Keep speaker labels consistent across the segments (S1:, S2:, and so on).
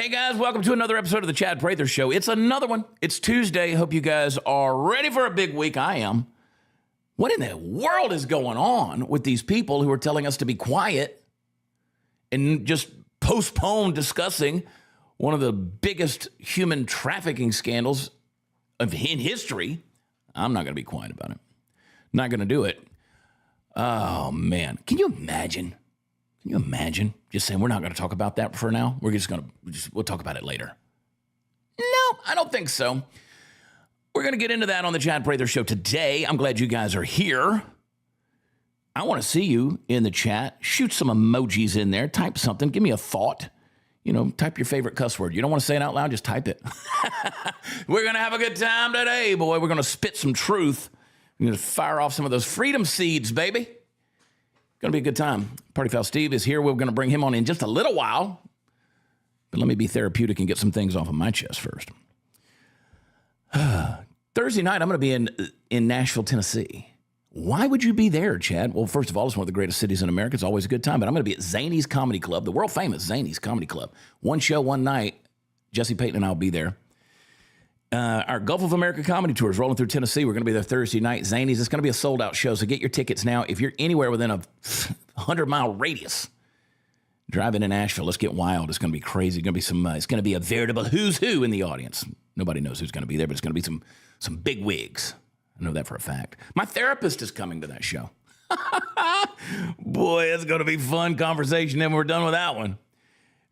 S1: Hey guys, welcome to another episode of the Chad Prather Show. It's another one. It's Tuesday. Hope you guys are ready for a big week. I am. What in the world is going on with these people who are telling us to be quiet and just postpone discussing one of the biggest human trafficking scandals in history? I'm not going to be quiet about it. Not going to do it. Oh, man. Can you imagine? Can you imagine just saying we're not going to talk about that for now? We'll talk about it later. No, I don't think so. We're going to get into that on the Chad Prather Show today. I'm glad you guys are here. I want to see you in the chat. Shoot some emojis in there. Type something. Give me a thought. You know, type your favorite cuss word. You don't want to say it out loud, just type it. We're going to have a good time today, boy. We're going to spit some truth. We're going to fire off some of those freedom seeds, baby. Going to be a good time. Party Foul Steve is here. We're going to bring him on in just a little while. But let me be therapeutic and get some things off of my chest first. Thursday night, I'm going to be in Nashville, Tennessee. Why would you be there, Chad? Well, first of all, it's one of the greatest cities in America. It's always a good time. But I'm going to be at Zany's Comedy Club, the world-famous Zany's Comedy Club. One show, one night. Jesse Payton and I will be there. Our Gulf of America comedy tour is rolling through Tennessee. We're going to be there Thursday night. Zany's, it's going to be a sold-out show, so get your tickets now. If you're anywhere within a 100-mile radius, drive into Nashville. Let's get wild. It's going to be crazy. It's going to be a veritable who's who in the audience. Nobody knows who's going to be there, but it's going to be some big wigs. I know that for a fact. My therapist is coming to that show. Boy, it's going to be fun conversation then we're done with that one.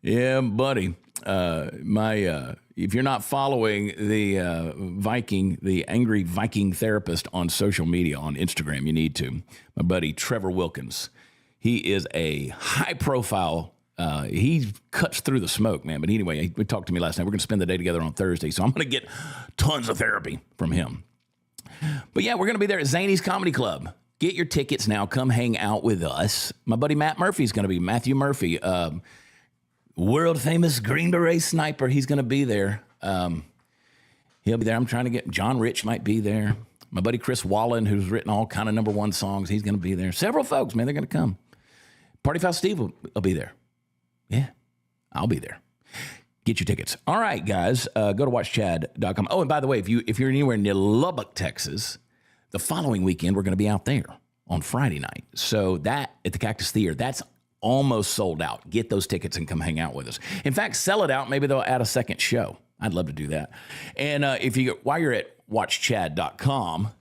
S1: Yeah, buddy. If you're not following the angry Viking therapist on social media, on Instagram, you need to. My buddy Trevor Wilkins. He is a high-profile. He cuts through the smoke, man. But anyway, he talked to me last night. We're going to spend the day together on Thursday, so I'm going to get tons of therapy from him. But yeah, we're going to be there at Zany's Comedy Club. Get your tickets now. Come hang out with us. My buddy Matt Murphy's going to be Matthew Murphy. World famous Green Beret sniper. He's going to be there. He'll be there. I'm trying to get John Rich might be there. My buddy Chris Wallen, who's written all kind of #1 songs, he's going to be there. Several folks, man, they're going to come. Party Foul Steve will be there. Yeah, I'll be there. Get your tickets. All right, guys, go to watchchad.com. Oh, and by the way, if you're anywhere near Lubbock, Texas, the following weekend, we're going to be out there on Friday night. So that at the Cactus Theater, that's almost sold out. Get those tickets and come hang out with us. In fact, sell it out. Maybe they'll add a second show. I'd love to do that. And while you're at watchchad.com,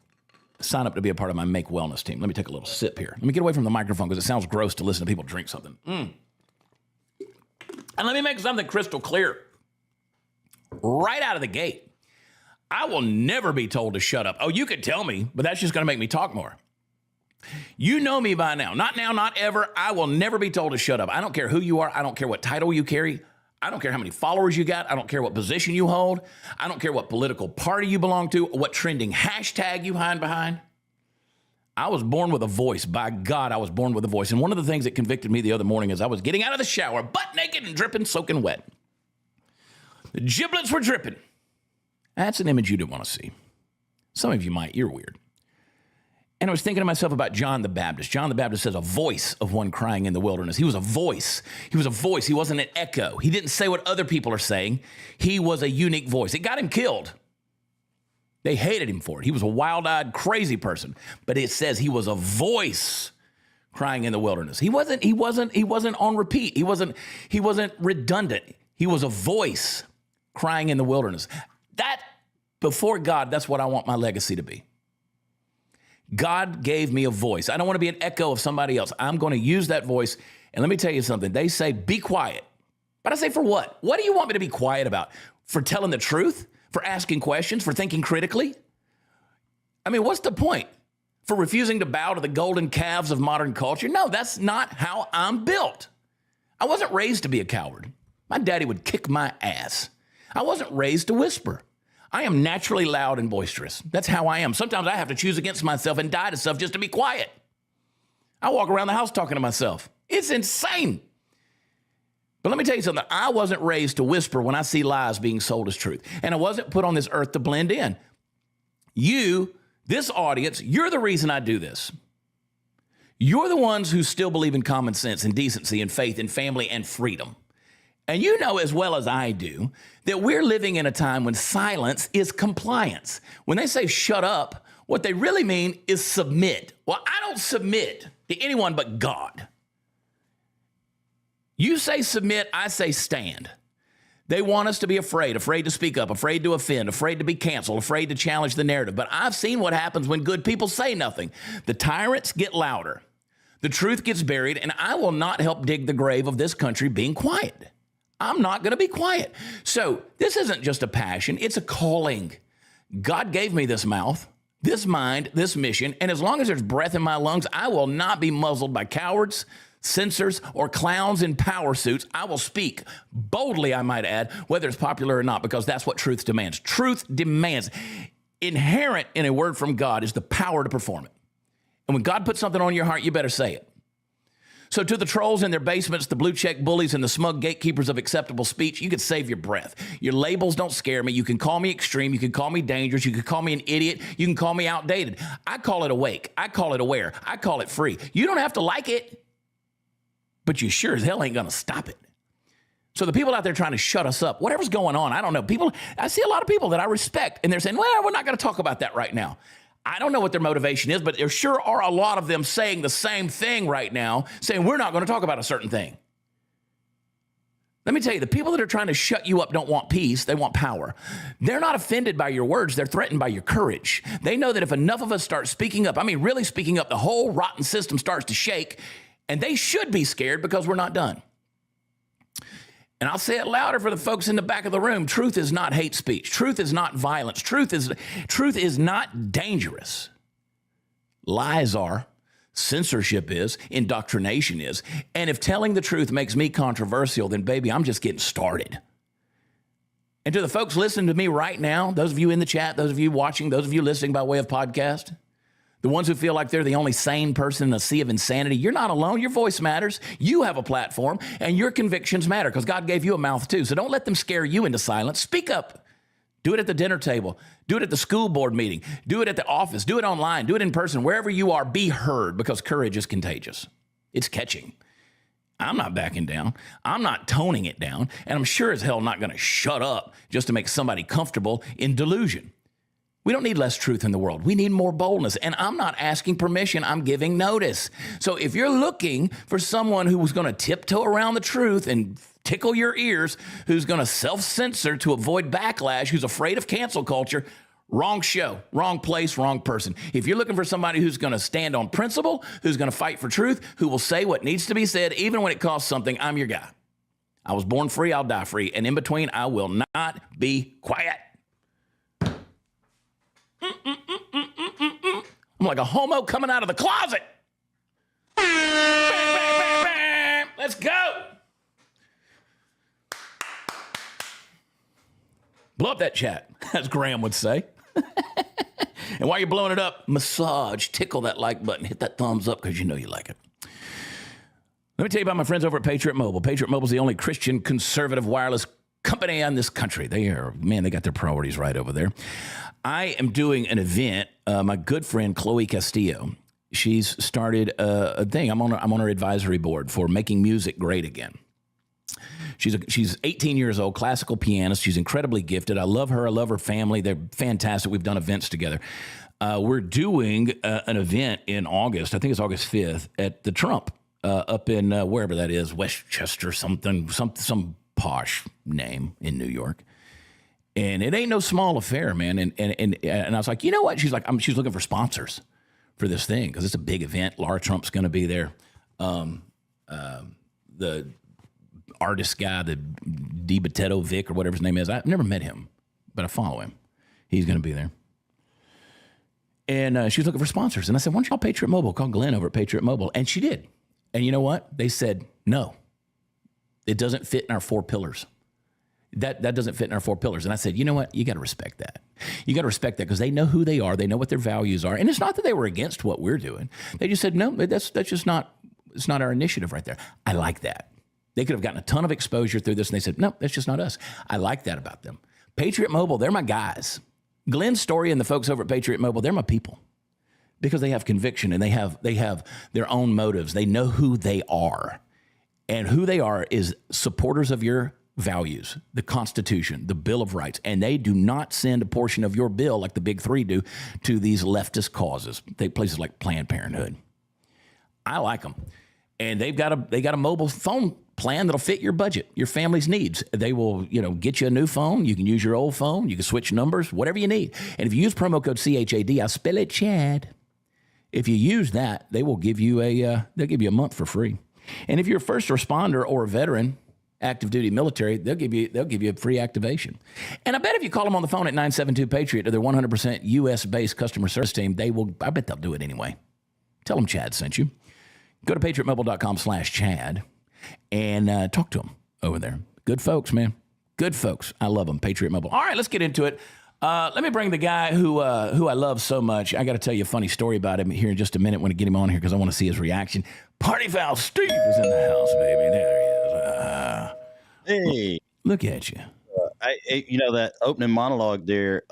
S1: sign up to be a part of my Make Wellness team. Let me take a little sip here. Let me get away from the microphone because it sounds gross to listen to people drink something. And let me make something crystal clear. Right out of the gate, I will never be told to shut up. Oh, you could tell me, but that's just going to make me talk more. You know me by now. Not now, not ever. I will never be told to shut up. I don't care who you are. I don't care what title you carry. I don't care how many followers you got. I don't care what position you hold. I don't care what political party you belong to, or what trending hashtag you hide behind. I was born with a voice. By God, I was born with a voice. And one of the things that convicted me the other morning is I was getting out of the shower, butt naked and dripping, soaking wet. The giblets were dripping. That's an image you didn't want to see. Some of you might. You're weird. And I was thinking to myself about John the Baptist. John the Baptist says a voice of one crying in the wilderness. He was a voice. He was a voice. He wasn't an echo. He didn't say what other people are saying. He was a unique voice. It got him killed. They hated him for it. He was a wild-eyed, crazy person. But it says he was a voice crying in the wilderness. He wasn't on repeat. He wasn't redundant. He was a voice crying in the wilderness. That, before God, that's what I want my legacy to be. God gave me a voice. I don't want to be an echo of somebody else. I'm going to use that voice. And let me tell you something. They say, be quiet. But I say, for what? What do you want me to be quiet about? For telling the truth? For asking questions? For thinking critically? I mean, what's the point? For refusing to bow to the golden calves of modern culture? No, that's not how I'm built. I wasn't raised to be a coward. My daddy would kick my ass. I wasn't raised to whisper. I am naturally loud and boisterous. That's how I am. Sometimes I have to choose against myself and die to self just to be quiet. I walk around the house talking to myself. It's insane. But let me tell you something. I wasn't raised to whisper when I see lies being sold as truth. And I wasn't put on this earth to blend in. You, this audience, you're the reason I do this. You're the ones who still believe in common sense and decency and faith and family and freedom. And you know as well as I do that we're living in a time when silence is compliance. When they say shut up, what they really mean is submit. Well, I don't submit to anyone but God. You say submit, I say stand. They want us to be afraid to speak up, afraid to offend, afraid to be canceled, afraid to challenge the narrative. But I've seen what happens when good people say nothing. The tyrants get louder. The truth gets buried, and I will not help dig the grave of this country being quiet. I'm not going to be quiet. So this isn't just a passion. It's a calling. God gave me this mouth, this mind, this mission. And as long as there's breath in my lungs, I will not be muzzled by cowards, censors, or clowns in power suits. I will speak boldly, I might add, whether it's popular or not, because that's what truth demands. Truth demands. Inherent in a word from God is the power to perform it. And when God puts something on your heart, you better say it. So to the trolls in their basements, the blue check bullies, and the smug gatekeepers of acceptable speech, you could save your breath. Your labels don't scare me. You can call me extreme. You can call me dangerous. You can call me an idiot. You can call me outdated. I call it awake. I call it aware. I call it free. You don't have to like it, but you sure as hell ain't going to stop it. So the people out there trying to shut us up, whatever's going on, I don't know. I see a lot of people that I respect, and they're saying, well, we're not going to talk about that right now. I don't know what their motivation is, but there sure are a lot of them saying the same thing right now, saying we're not going to talk about a certain thing. Let me tell you, the people that are trying to shut you up don't want peace. They want power. They're not offended by your words. They're threatened by your courage. They know that if enough of us start speaking up, really speaking up, the whole rotten system starts to shake, and they should be scared because we're not done. And I'll say it louder for the folks in the back of the room. Truth is not hate speech. Truth is not violence. Truth is not dangerous. Lies are. Censorship is. Indoctrination is. And if telling the truth makes me controversial, then baby, I'm just getting started. And to the folks listening to me right now, those of you in the chat, those of you watching, those of you listening by way of podcast, the ones who feel like they're the only sane person in a sea of insanity, you're not alone. Your voice matters. You have a platform, and your convictions matter because God gave you a mouth too. So don't let them scare you into silence. Speak up. Do it at the dinner table. Do it at the school board meeting. Do it at the office. Do it online. Do it in person. Wherever you are, be heard because courage is contagious. It's catching. I'm not backing down. I'm not toning it down. And I'm sure as hell not going to shut up just to make somebody comfortable in delusion. We don't need less truth in the world. We need more boldness. And I'm not asking permission. I'm giving notice. So if you're looking for someone who was going to tiptoe around the truth and tickle your ears, who's going to self-censor to avoid backlash, who's afraid of cancel culture, wrong show, wrong place, wrong person. If you're looking for somebody who's going to stand on principle, who's going to fight for truth, who will say what needs to be said, even when it costs something, I'm your guy. I was born free. I'll die free. And in between, I will not be quiet. I'm like a homo coming out of the closet. Let's go. Blow up that chat, as Graham would say. And while you're blowing it up, massage, tickle that like button, hit that thumbs up because you know you like it. Let me tell you about my friends over at Patriot Mobile. Patriot Mobile is the only Christian conservative wireless company in this country. They got their priorities right over there. I am doing an event. My good friend, Chloe Castillo, she's started a thing. I'm on her advisory board for Making Music Great Again. She's 18 years old, classical pianist. She's incredibly gifted. I love her. I love her family. They're fantastic. We've done events together. We're doing an event in August. I think it's August 5th at the Trump up in wherever that is, Westchester, some posh name in New York. And it ain't no small affair, man. And I was like, you know what? She's like, she's looking for sponsors for this thing because it's a big event. Laura Trump's going to be there. The artist guy, the DiBattista Vic or whatever his name is. I've never met him, but I follow him. He's going to be there. And she's looking for sponsors. And I said, why don't y'all Patriot Mobile? Call Glenn over at Patriot Mobile. And she did. And you know what? They said, no, it doesn't fit in our 4 pillars. That doesn't fit in our 4 pillars. And I said, you know what? You got to respect that. You got to respect that because they know who they are. They know what their values are. And it's not that they were against what we're doing. They just said, no, that's just not, it's not our initiative right there. I like that. They could have gotten a ton of exposure through this. And they said, no, that's just not us. I like that about them. Patriot Mobile, they're my guys. Glenn Story and the folks over at Patriot Mobile, they're my people because they have conviction and they have their own motives. They know who they are. And who they are is supporters of your values, the Constitution, the Bill of Rights, and they do not send a portion of your bill like the big three do to these leftist causes. Places like Planned Parenthood. I like them, and they got a mobile phone plan that'll fit your budget, your family's needs. They will, get you a new phone. You can use your old phone. You can switch numbers, whatever you need. And if you use promo code CHAD, I'll spell it Chad. If you use that, they will give you they'll give you a month for free. And if you're a first responder or a veteran, active duty military, they'll give you a free activation. And I bet if you call them on the phone at 972-PATRIOT to their 100% U.S. based customer service team, I bet they'll do it anyway. Tell them Chad sent you. Go to patriotmobile.com/Chad and talk to them over there. Good folks, man. Good folks. I love them. Patriot Mobile. All right, let's get into it. Let me bring the guy who I love so much. I got to tell you a funny story about him here in just a minute when I get him on here because I want to see his reaction. Party Foul Steve is in the house, baby. There he is.
S2: Hey,
S1: look at you.
S2: That opening monologue there.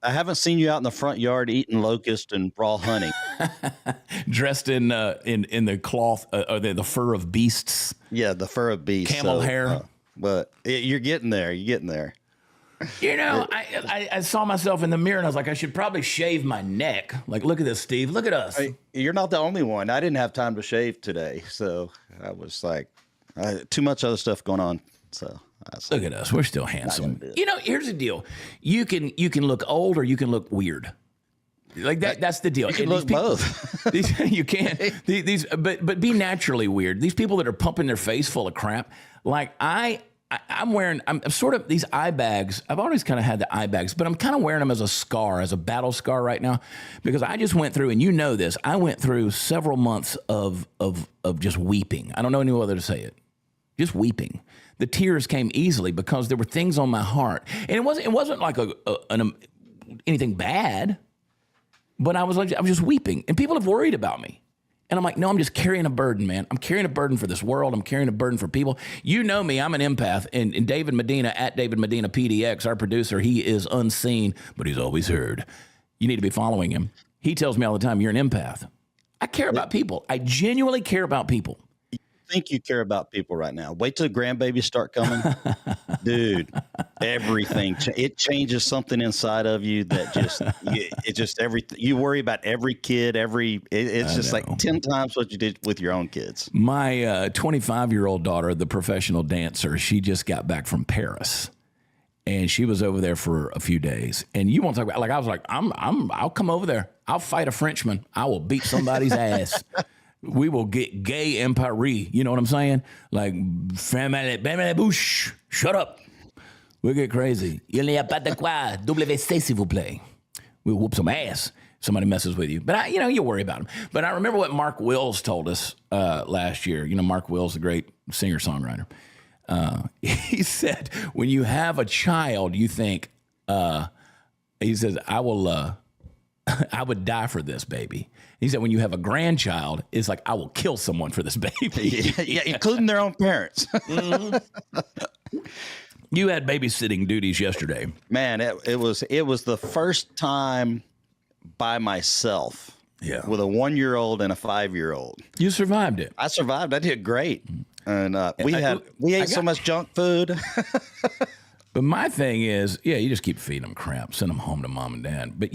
S2: I haven't seen you out in the front yard eating locust and raw honey,
S1: dressed in the cloth or the fur of beasts.
S2: Yeah, the fur of beasts,
S1: camel hair.
S2: But you're getting there. You're getting there.
S1: I saw myself in the mirror and I was like, I should probably shave my neck. Like, look at this, Steve. Look at us.
S2: You're not the only one. I didn't have time to shave today, so I was like, too much other stuff going on. So
S1: look at us. We're still handsome. Here's the deal. You can look old or you can look weird. Like that. That's the deal.
S2: You can look both.
S1: You can't. But be naturally weird. These people that are pumping their face full of crap. Like I'm sort of these eye bags. I've always kind of had the eye bags, but I'm kind of wearing them as a scar, as a battle scar right now, because I just went through, and you know this, I went through several months of just weeping. I don't know any other to say it. Just weeping. The tears came easily because there were things on my heart, and it wasn't like anything bad, but I was just weeping, and people have worried about me. And I'm like, no, I'm just carrying a burden, man. I'm carrying a burden for this world. I'm carrying a burden for people. You know me, I'm an empath. And David Medina, at David Medina PDX, our producer, he is unseen, but he's always heard. You need to be following him. He tells me all the time, you're an empath. I care about people. I genuinely care about people.
S2: Think you care about people right now. Wait till the grandbabies start coming. Dude, everything. It changes something inside of you that everything. You worry about every kid, it's just like 10 times what you did with your own kids.
S1: My 25-year-old daughter, the professional dancer, she just got back from Paris. And she was over there for a few days. And you won't talk about, like, I was like, I'll come over there. I'll fight a Frenchman. I will beat somebody's ass. We will get gay in Paris. You know what I'm saying? Like, fermez la bouche. Shut up. We'll get crazy. Il n'y a pas de quoi. WC, s'il vous plaît. We'll whoop some ass. Somebody messes with you. But, you worry about them. But I remember what Mark Wills told us last year. Mark Wills, the great singer-songwriter. He said, when you have a child, you think, he says, I would die for this baby. He said, when you have a grandchild, it's like, I will kill someone for this baby.
S2: Yeah, including their own parents.
S1: Mm-hmm. You had babysitting duties yesterday.
S2: Man, it was the first time by myself. Yeah. With a 1-year-old and a 5-year-old.
S1: You survived it.
S2: I survived. I did great. And we ate so much junk food.
S1: But my thing is, you just keep feeding them crap, send them home to mom and dad. But,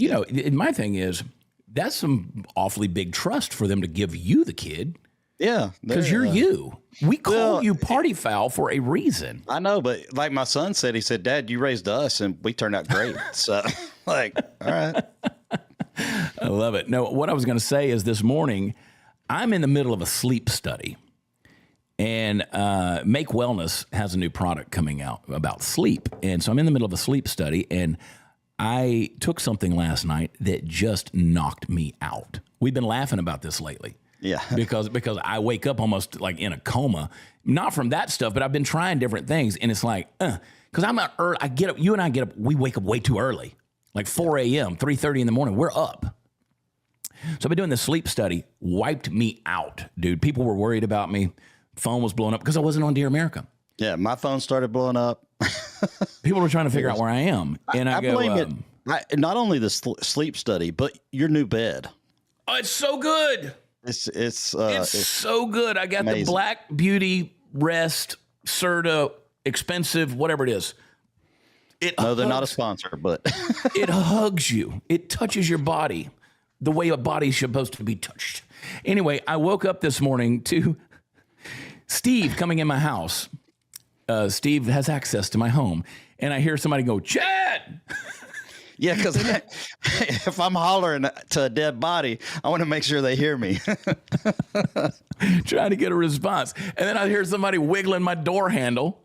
S1: my thing is, that's some awfully big trust for them to give you the kid.
S2: Yeah.
S1: Because you're you. We call you party foul for a reason.
S2: I know, but like my son said, he said, Dad, you raised us and we turned out great. So, all right.
S1: I love it. No, what I was going to say is this morning, I'm in the middle of a sleep study. And Make Wellness has a new product coming out about sleep. And so I'm in the middle of a sleep study, and I took something last night that just knocked me out. We've been laughing about this lately.
S2: Yeah.
S1: Because I wake up almost like in a coma. Not from that stuff, but I've been trying different things. And it's like, because I'm out early. I get up, you and I get up, we wake up way too early. Like 4 a.m., 3:30 in the morning, we're up. So I've been doing this sleep study, wiped me out, dude. People were worried about me. Phone was blowing up because I wasn't on Dear America.
S2: Yeah, my phone started blowing up.
S1: People were trying to figure out where I am. And I go,
S2: blame it. Not only the sleep study, but your new bed.
S1: Oh, it's so good. It's so good. I got amazing. The Black Beauty Rest Serta. expensive, whatever it is.
S2: No, they're not a sponsor, but
S1: it hugs you. It touches your body the way a body's supposed to be touched. Anyway, I woke up this morning to Steve coming in my house. Steve has access to my home, and I hear somebody go, Chad!
S2: yeah, because if I'm hollering to a dead body, I want to make sure they hear me.
S1: Trying to get a response. And then I hear somebody wiggling my door handle,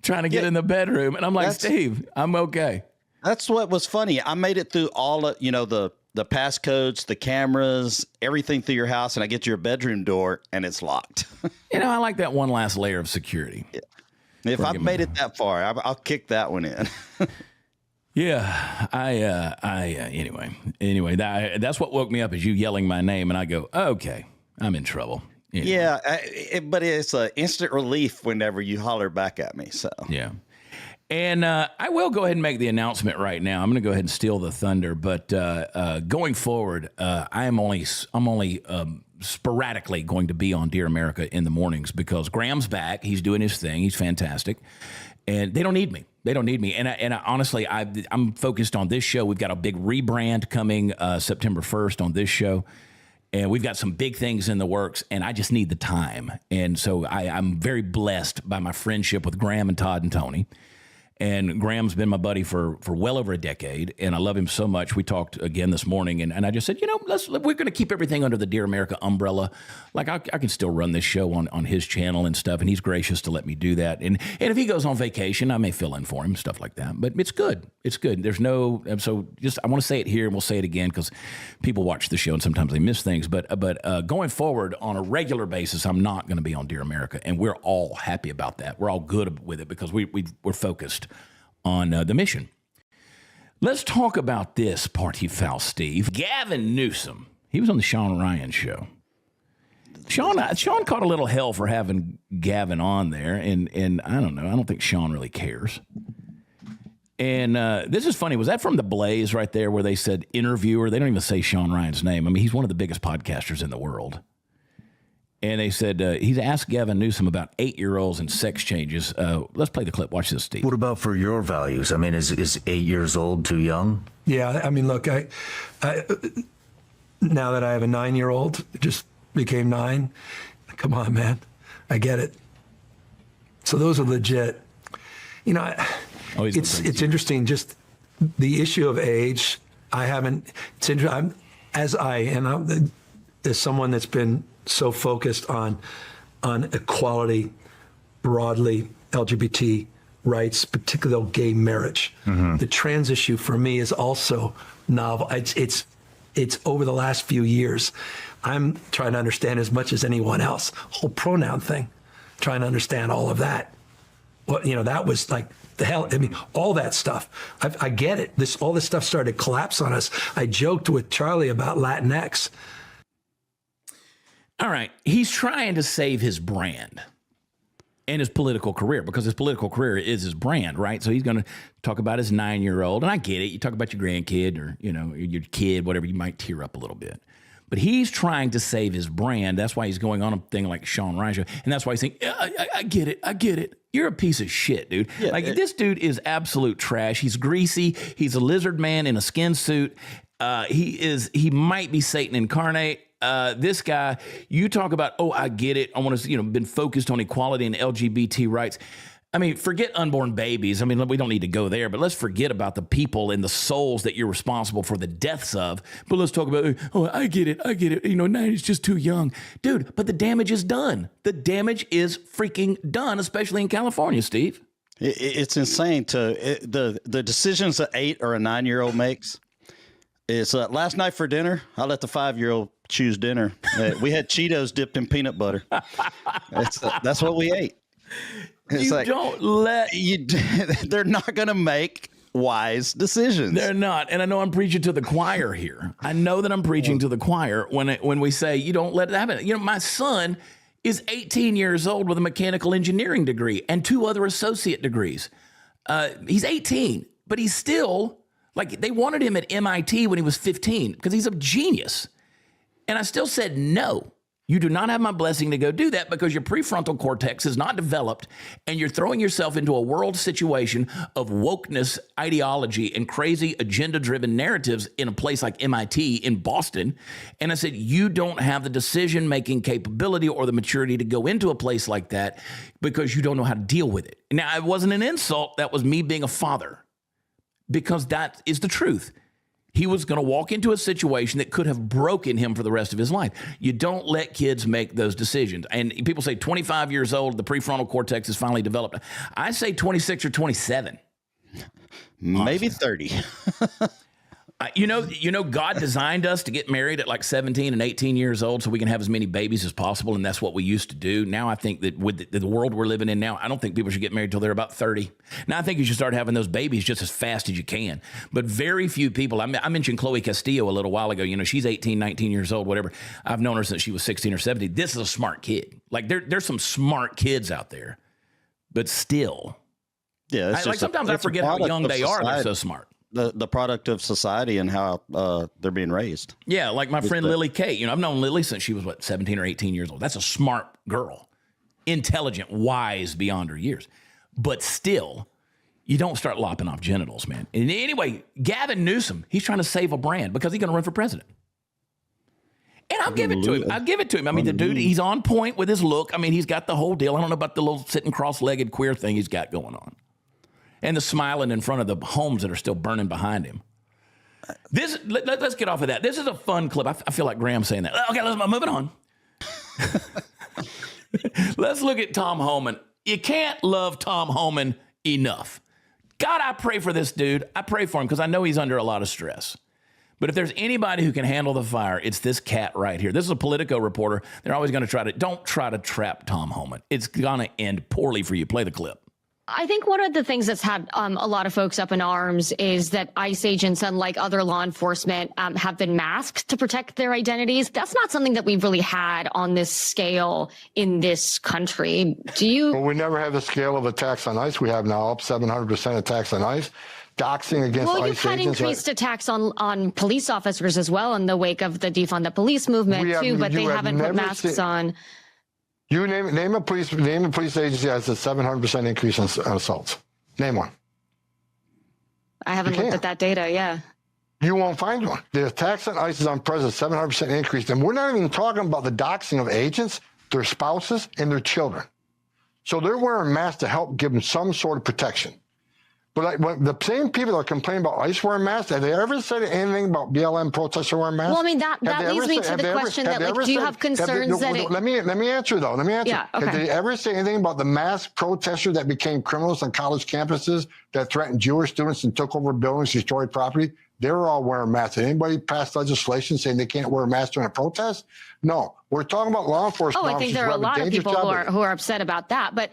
S1: trying to get in the bedroom. And I'm like, Steve, I'm okay.
S2: That's what was funny. I made it through all of, the passcodes, the cameras, everything through your house, and I get to your bedroom door and it's locked.
S1: I like that one last layer of security.
S2: Yeah. If I've made it that far, I'll kick that one in.
S1: Yeah, anyway, that's what woke me up is you yelling my name, and I go, okay, I'm in trouble. Anyway.
S2: Yeah, but it's an instant relief whenever you holler back at me. So
S1: yeah, and I will go ahead and make the announcement right now. I'm going to go ahead and steal the thunder, but going forward, I'm only sporadically going to be on Dear America in the mornings because Graham's back. He's doing his thing. He's fantastic, and they don't need me. And I, honestly, I'm focused on this show. We've got a big rebrand coming September 1st on this show. And we've got some big things in the works, and I just need the time. And so I'm very blessed by my friendship with Graham and Todd and Tony. And Graham's been my buddy for well over a decade, and I love him so much. We talked again this morning, and I just said, we're going to keep everything under the Dear America umbrella. Like, I can still run this show on his channel and stuff, and he's gracious to let me do that. And if he goes on vacation, I may fill in for him, stuff like that. But it's good. It's good. There's no – so just I want to say it here, and we'll say it again because people watch the show, and sometimes they miss things. But going forward on a regular basis, I'm not going to be on Dear America, and we're all happy about that. We're all good with it because we're focused on the mission. Let's talk about this party foul, Steve. Gavin Newsome. He was on the Sean Ryan show. Sean caught a little hell for having Gavin on there, and I don't know. I don't think Sean really cares. And this is funny. Was that from The Blaze right there where they said interviewer? They don't even say Sean Ryan's name. I mean, he's one of the biggest podcasters in the world. And they said he's asked Gavin Newsome about 8-year-olds and sex changes. Let's play the clip. Watch this, Steve.
S3: What about for your values? I mean, is 8 years old too young?
S4: Yeah, I mean, look, I now that I have a 9-year-old, it just became 9. Come on, man, I get it. So those are legit. It's interesting. Just the issue of age. I haven't. It's interesting. As someone that's been so focused on equality, broadly, LGBT rights, particularly gay marriage. Mm-hmm. The trans issue for me is also novel. It's over the last few years. I'm trying to understand as much as anyone else. Whole pronoun thing, trying to understand all of that. Well, that was like the hell. I mean, all that stuff. I get it. All this stuff started to collapse on us. I joked with Charlie about Latinx.
S1: All right. He's trying to save his brand and his political career because his political career is his brand, right? So he's going to talk about his 9-year-old. And I get it. You talk about your grandkid or, your kid, whatever, you might tear up a little bit. But he's trying to save his brand. That's why he's going on a thing like Sean Ryan show. And that's why he's saying, I get it. You're a piece of shit, dude. Yeah, this dude is absolute trash. He's greasy. He's a lizard man in a skin suit. He might be Satan incarnate. This guy, you talk about, I get it. I want to, been focused on equality and LGBT rights. I mean, forget unborn babies. I mean, we don't need to go there, but let's forget about the people and the souls that you're responsible for the deaths of. But let's talk about, I get it. 9 is just too young. Dude, but the damage is done. The damage is freaking done, especially in California, Steve.
S2: It's insane the decisions that 8 or a 9-year-old makes. It's last night for dinner, I let the 5-year-old choose dinner. We had Cheetos dipped in peanut butter. That's what we ate. It's they're not going to make wise decisions.
S1: They're not. And I know I'm preaching to the choir here. I know that I'm preaching to the choir when we say you don't let it happen. My son is 18 years old with a mechanical engineering degree and 2 other associate degrees. He's 18, but he's still they wanted him at MIT when he was 15 because he's a genius. And I still said no. You do not have my blessing to go do that because your prefrontal cortex is not developed and you're throwing yourself into a world situation of wokeness, ideology, and crazy agenda-driven narratives in a place like MIT in Boston. And I said, you don't have the decision-making capability or the maturity to go into a place like that because you don't know how to deal with it. Now, it wasn't an insult. That was me being a father because that is the truth. He was going to walk into a situation that could have broken him for the rest of his life. You don't let kids make those decisions. And people say 25 years old, the prefrontal cortex is finally developed. I say 26 or 27.
S2: Maybe 30.
S1: You know, God designed us to get married at like 17 and 18 years old so we can have as many babies as possible, and that's what we used to do. Now I think that with the world we're living in now, I don't think people should get married till they're about 30. Now I think you should start having those babies just as fast as you can. But very few people, I mentioned Chloe Castillo a little while ago. You know, she's 18, 19 years old, whatever. I've known her since she was 16 or 17. This is a smart kid. Like there's some smart kids out there, but still.
S2: Yeah,
S1: sometimes I forget how young they are. They're so smart.
S2: The product of society and how they're being raised.
S1: Yeah, like my friend Lily Kate. You know, I've known Lily since she was, 17 or 18 years old. That's a smart girl. Intelligent, wise beyond her years. But still, you don't start lopping off genitals, man. And anyway, Gavin Newsome, he's trying to save a brand because he's going to run for president. And I'll give it to him. I'll give it to him. I mean, the dude, he's on point with his look. I mean, he's got the whole deal. I don't know about the little sitting cross-legged queer thing he's got going on. And the smiling in front of the homes that are still burning behind him. Let's get off of that. This is a fun clip. I feel like Graham saying that. Okay, let's move it on. Let's look at Tom Homan. You can't love Tom Homan enough. God, I pray for this dude. I pray for him because I know he's under a lot of stress. But if there's anybody who can handle the fire, it's this cat right here. This is a Politico reporter. They're always going to don't try to trap Tom Homan. It's going to end poorly for you. Play the clip.
S5: I think one of the things that's had a lot of folks up in arms is that ICE agents, unlike other law enforcement, have been masked to protect their identities. That's not something that we've really had on this scale in this country.
S6: Well, we never had the scale of attacks on ICE. We have now up 700% attacks on ICE. Doxing against ICE agents.
S5: Well, you've had increased attacks on police officers as well in the wake of the defund the police movement too, but they haven't put masks on.
S6: You name a police agency that has a 700% increase in assaults. Name one.
S5: I haven't looked at that data. Yeah.
S6: You won't find one. The attacks on ICE is unprecedented, 700% increase. And we're not even talking about the doxing of agents, their spouses, and their children. So they're wearing masks to help give them some sort of protection. But the same people that are complaining about ICE wearing masks, have they ever said anything about BLM protesters wearing masks?
S5: Well, I mean, that leads me to the question that, like, do you have concerns that it...
S6: Let me answer, though. Let me answer.
S5: Yeah, okay.
S6: Have they ever say anything about the mass protesters that became criminals on college campuses that threatened Jewish students and took over buildings, destroyed property? They were all wearing masks. Did anybody pass legislation saying they can't wear a mask during a protest? No. We're talking about law enforcement.
S5: Oh, I think there are a lot of people who are upset about that. But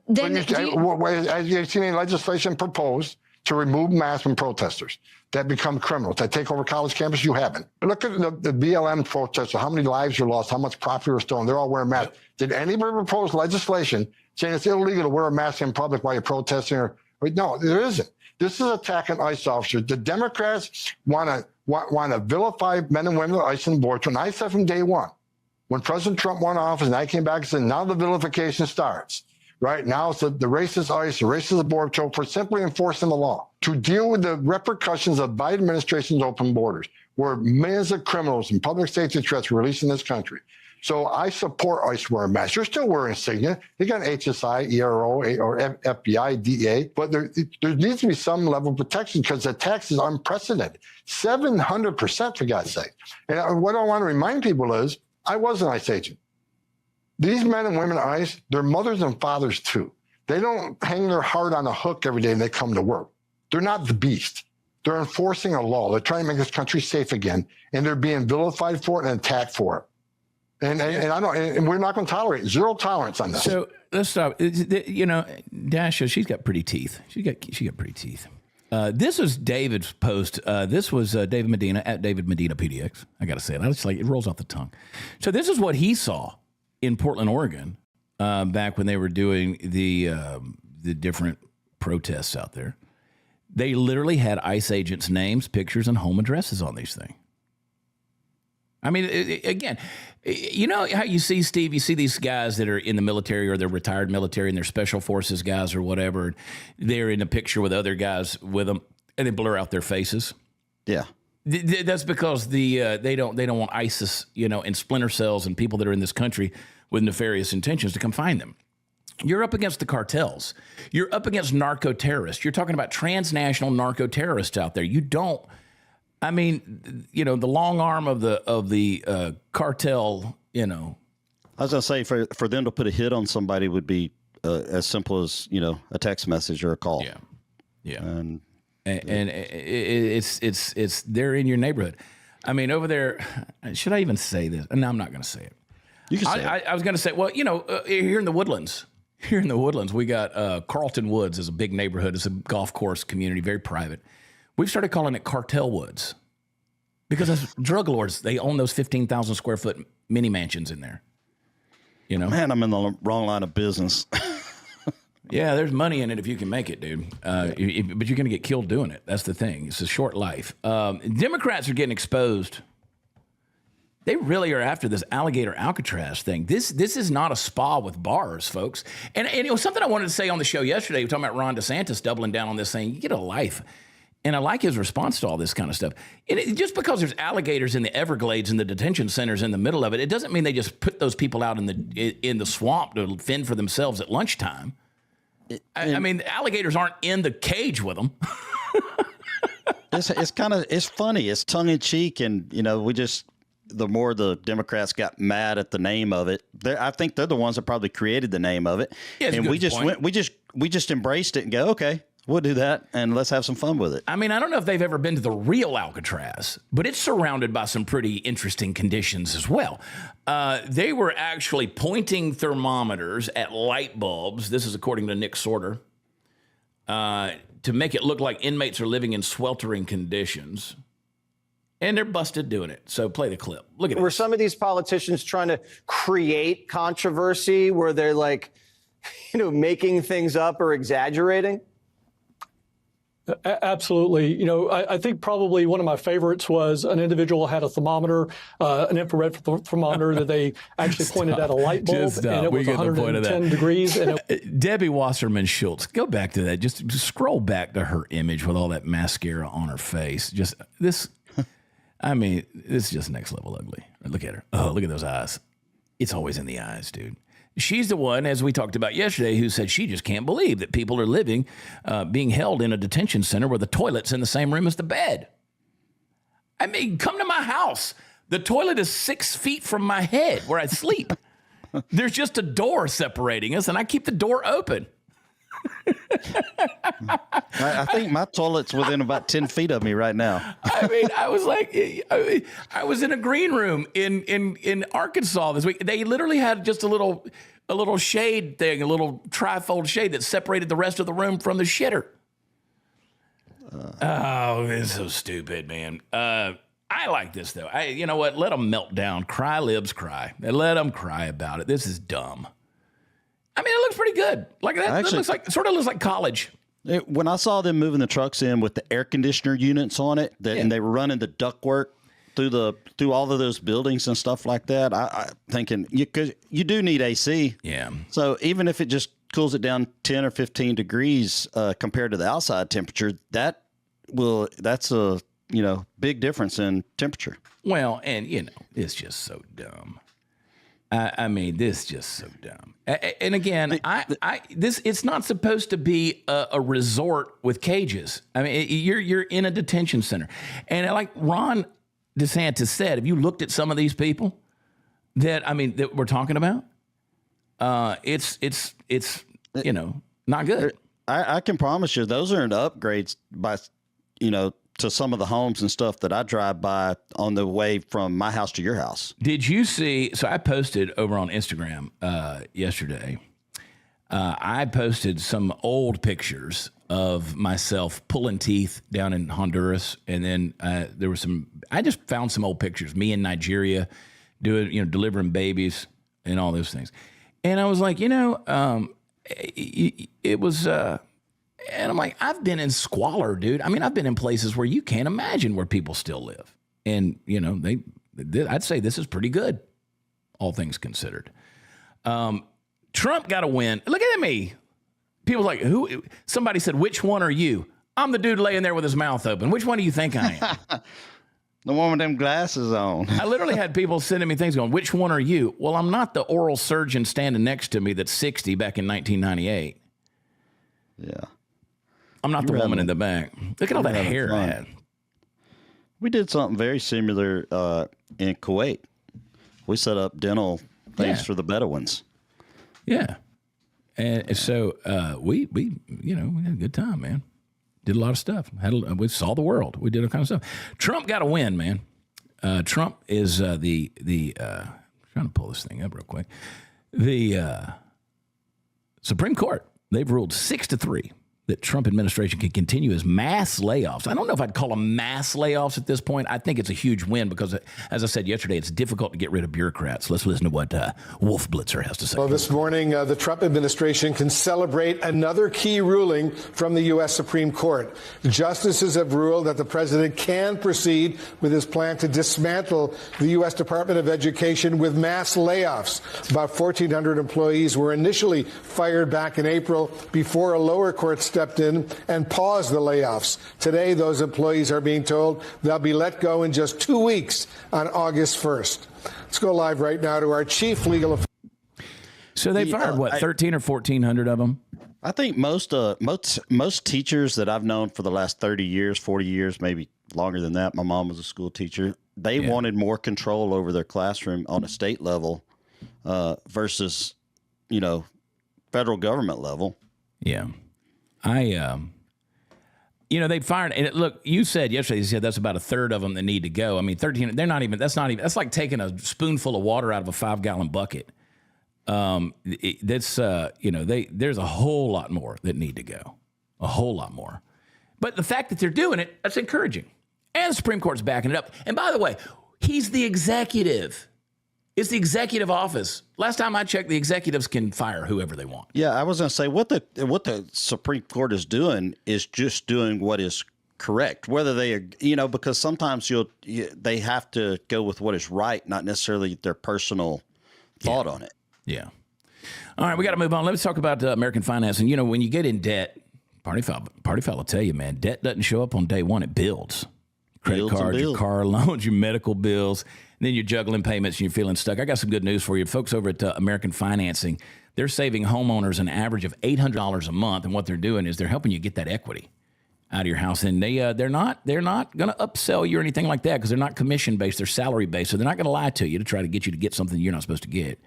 S5: then...
S6: Have you seen any legislation proposed to remove masks from protesters that become criminals, that take over college campuses? You haven't. Look at the BLM protesters, how many lives were lost, how much property was stolen. They're all wearing masks. Did anybody propose legislation saying it's illegal to wear a mask in public while you're protesting? No, there isn't. This is attacking ICE officers. The Democrats want to vilify men and women at ICE and boards. When I said from day one, when President Trump won office and I came back and said, now the vilification starts. Right now, it's the racist ICE, the racist border patrol for simply enforcing the law to deal with the repercussions of Biden administration's open borders, where millions of criminals and public safety threats were released in this country. So I support ICE wearing masks. You're still wearing insignia. You got HSI, ERO, or FBI, DEA, but there needs to be some level of protection because the tax is unprecedented. 700%, for God's sake. And what I want to remind people is, I was an ICE agent. These men and women at ICE, they're mothers and fathers too. They don't hang their heart on a hook every day and they come to work. They're not the beast. They're enforcing a law. They're trying to make this country safe again, and they're being vilified for it and attacked for it. And we're not going to tolerate it. Zero tolerance on this.
S1: So let's stop. You know, Dasha, she's got pretty teeth. She got pretty teeth. This is David's post. This was David Medina at David Medina PDX. I got to say that. It's like it rolls off the tongue. So this is what he saw in Portland, Oregon, back when they were doing the different protests out there. They literally had ICE agents' names, pictures, and home addresses on these things. I mean, again, you know how you see, Steve, you see these guys that are in the military or they're retired military and they're special forces guys or whatever. They're in a picture with other guys with them and they blur out their faces.
S2: Yeah.
S1: That's because they don't want ISIS, you know, and splinter cells and people that are in this country with nefarious intentions to come find them. You're up against the cartels. You're up against narco terrorists. You're talking about transnational narco terrorists out there. You don't. I mean, you know, the long arm of the cartel, you know.
S2: I was going to say, for them to put a hit on somebody would be as simple as, you know, a text message or a call.
S1: Yeah. Yeah.
S2: And
S1: it's they're in your neighborhood. I mean, over there, should I even say this? No, I'm not going to say it.
S2: you can say it.
S1: I was going to say, well, you know, here in the Woodlands, we got Carlton Woods is a big neighborhood. It's a golf course community, very private. We've started calling it Cartel Woods because as drug lords, they own those 15,000 square foot mini mansions in there. You know,
S2: Man, I'm in the wrong line of business.
S1: yeah, there's money in it if you can make it, dude. But you're going to get killed doing it. That's the thing. It's a short life. Democrats are getting exposed. They really are after this Alligator Alcatraz thing. This is not a spa with bars, folks. And it was something I wanted to say on the show yesterday. We were talking about Ron DeSantis doubling down on this thing. You get a life. And I like his response to all this kind of stuff. Just because there's alligators in the Everglades and the detention centers in the middle of it, it doesn't mean they just put those people out in the swamp to fend for themselves at lunchtime. I mean, alligators aren't in the cage with them.
S2: It's funny. It's tongue in cheek. And, you know, the more the Democrats got mad at the name of it, I think they're the ones that probably created the name of it.
S1: Yeah,
S2: and we just embraced it and go, okay, we'll do that and let's have some fun with it.
S1: I mean, I don't know if they've ever been to the real Alcatraz, but it's surrounded by some pretty interesting conditions as well. They were actually pointing thermometers at light bulbs. This is according to Nick Sorter, to make it look like inmates are living in sweltering conditions. And they're busted doing it. So play the clip. Look at it.
S7: Were some of these politicians trying to create controversy where they're like, you know, making things up or exaggerating?
S8: Absolutely. You know, I think probably one of my favorites was an individual had a thermometer, an infrared thermometer that they actually pointed at a light bulb, and it was 110 degrees. And
S1: Debbie Wasserman Schultz, go back to that. Just scroll back to her image with all that mascara on her face. Just this. I mean, it's just next level ugly. Look at her. Oh, look at those eyes. It's always in the eyes, dude. She's the one, as we talked about yesterday, who said she just can't believe that people are living, being held in a detention center where the toilet's in the same room as the bed. I mean, come to my house. The toilet is 6 feet from my head where I sleep. There's just a door separating us, and I keep the door open.
S2: I think my toilet's within about 10 feet of me right now.
S1: I mean, I was like, I was in a green room in Arkansas this week. They literally had just a little shade thing, a little trifold shade that separated the rest of the room from the shitter. Oh, it's so stupid, man. I like this though. You know what? Let them melt down. Cry libs cry. Let them cry about it. This is dumb. I mean, it looks pretty good. Like that. Actually, sort of looks like college.
S2: When I saw them moving the trucks in with the air conditioner units on it, and they were running the ductwork through all of those buildings and stuff like that, I thinking because you do need AC.
S1: Yeah.
S2: So even if it just cools it down 10 or 15 degrees compared to the outside temperature, that's a big difference in temperature.
S1: Well, and it's just so dumb. I mean, this is just so dumb. And again, it's not supposed to be a resort with cages. I mean, you're in a detention center, and like Ron DeSantis said, if you looked at some of these people that we're talking about, it's not good.
S2: I can promise you, those aren't upgrades by to some of the homes and stuff that I drive by on the way from my house to your house.
S1: Did you see? So I posted over on Instagram yesterday. I posted some old pictures of myself pulling teeth down in Honduras, and then there was some. I just found some old pictures, me in Nigeria, delivering babies and all those things. And I was like, it was. And I'm like, I've been in squalor, dude. I mean, I've been in places where you can't imagine where people still live. And, I'd say this is pretty good, all things considered. Trump got a win. Look at me. People like, who? Somebody said, which one are you? I'm the dude laying there with his mouth open. Which one do you think I am?
S2: The one with them glasses on.
S1: I literally had people sending me things going, which one are you? Well, I'm not the oral surgeon standing next to me that's 60 back in 1998.
S2: Yeah.
S1: I'm not the woman in the back. Look at all that hair I had.
S2: We did something very similar in Kuwait. We set up dental things for the Bedouins.
S1: Yeah. And so we had a good time, man. Did a lot of stuff. We saw the world. We did all kind of stuff. Trump got a win, man. Trump is trying to pull this thing up real quick. The Supreme Court, they've ruled 6-3 that Trump administration can continue his mass layoffs. I don't know if I'd call them mass layoffs at this point. I think it's a huge win because, as I said yesterday, it's difficult to get rid of bureaucrats. Let's listen to what Wolf Blitzer has to say.
S9: Well, this morning, the Trump administration can celebrate another key ruling from the U.S. Supreme Court. Justices have ruled that the president can proceed with his plan to dismantle the U.S. Department of Education with mass layoffs. About 1,400 employees were initially fired back in April before a lower court stepped in and paused the layoffs. Today, those employees are being told they'll be let go in just 2 weeks on August 1st. Let's go live right now to our chief legal official.
S1: So they fired, 13 or 1,400 of them?
S2: I think most teachers that I've known for the last 30 years, 40 years, maybe longer than that, my mom was a school teacher, they wanted more control over their classroom on a state level versus, federal government level.
S1: Yeah. They fired, and look, you said yesterday, you said that's about a third of them that need to go. I mean, 13, that's like taking a spoonful of water out of a 5-gallon bucket. There's a whole lot more that need to go, a whole lot more. But the fact that they're doing it, that's encouraging. And the Supreme Court's backing it up. And by the way, he's the executive. It's the executive office. Last time I checked, the executives can fire whoever they want.
S2: Yeah, I was going to say what the Supreme Court is doing is just doing what is correct. Whether they, because sometimes they have to go with what is right, not necessarily their personal thought on it.
S1: Yeah. All right, we got to move on. Let's talk about American financing. When you get in debt, party foul will tell you, man, debt doesn't show up on day one. It builds. Credit cards, your car loans, your medical bills. And then you're juggling payments and you're feeling stuck. I got some good news for you. Folks over at American Financing, they're saving homeowners an average of $800 a month. And what they're doing is they're helping you get that equity out of your house. And they're not going to upsell you or anything like that because they're not commission-based. They're salary-based. So they're not going to lie to you to try to get you to get something you're not supposed to get.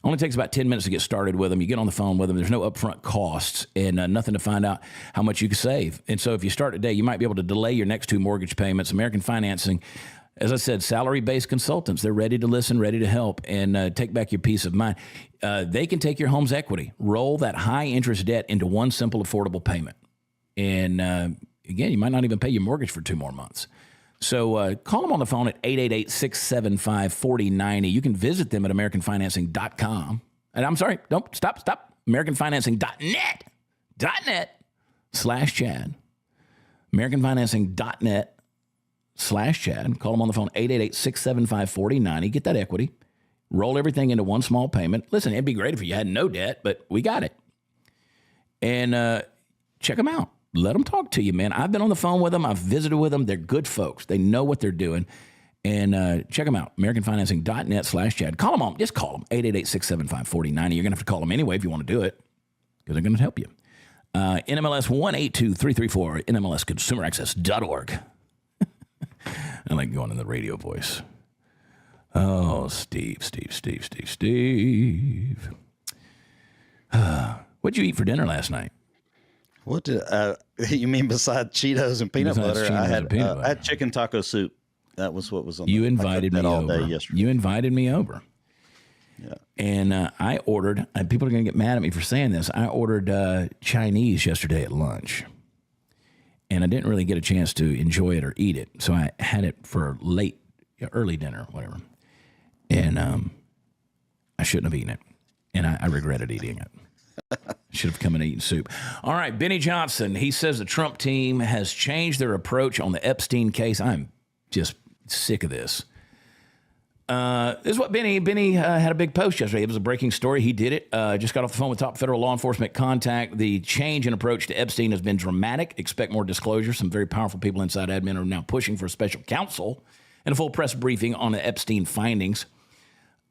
S1: Only takes about 10 minutes to get started with them. You get on the phone with them. There's no upfront costs and nothing to find out how much you can save. And so if you start today, you might be able to delay your next 2 mortgage payments. American Financing, as I said, salary-based consultants. They're ready to listen, ready to help, and take back your peace of mind. They can take your home's equity, roll that high-interest debt into one simple, affordable payment. And, again, you might not even pay your mortgage for 2 more months. So call them on the phone at 888-675-4090. You can visit them at AmericanFinancing.com. And I'm sorry, don't stop. AmericanFinancing.net/Chad. AmericanFinancing.net/Chad. Call them on the phone, 888-675-4090. Get that equity. Roll everything into one small payment. Listen, it'd be great if you had no debt, but we got it. And check them out. Let them talk to you, man. I've been on the phone with them. I've visited with them. They're good folks. They know what they're doing. And check them out, AmericanFinancing.net/Chad. Call them on. Just call them, 888-675-4090. You're going to have to call them anyway if you want to do it because they're going to help you. NMLS 182334, NMLSConsumerAccess.org. I like going in the radio voice. Oh, Steve. What'd you eat for dinner last night?
S2: What did you mean besides Cheetos and peanut butter? I had chicken taco soup. That was what was on.
S1: You invited me
S2: all
S1: over.
S2: Day yesterday.
S1: You invited me over.
S2: Yeah.
S1: And I ordered. And people are going to get mad at me for saying this. I ordered Chinese yesterday at lunch, and I didn't really get a chance to enjoy it or eat it. So I had it for early dinner, whatever. And I shouldn't have eaten it, and I regretted eating it. Should have come and eaten soup. All right, Benny Johnson, he says the Trump team has changed their approach on the Epstein case. I'm just sick of this. This is what Benny had a big post yesterday. It was a breaking story. He did it. Just got off the phone with top federal law enforcement contact. The change in approach to Epstein has been dramatic. Expect more disclosure. Some very powerful people inside admin are now pushing for a special counsel and a full press briefing on the Epstein findings.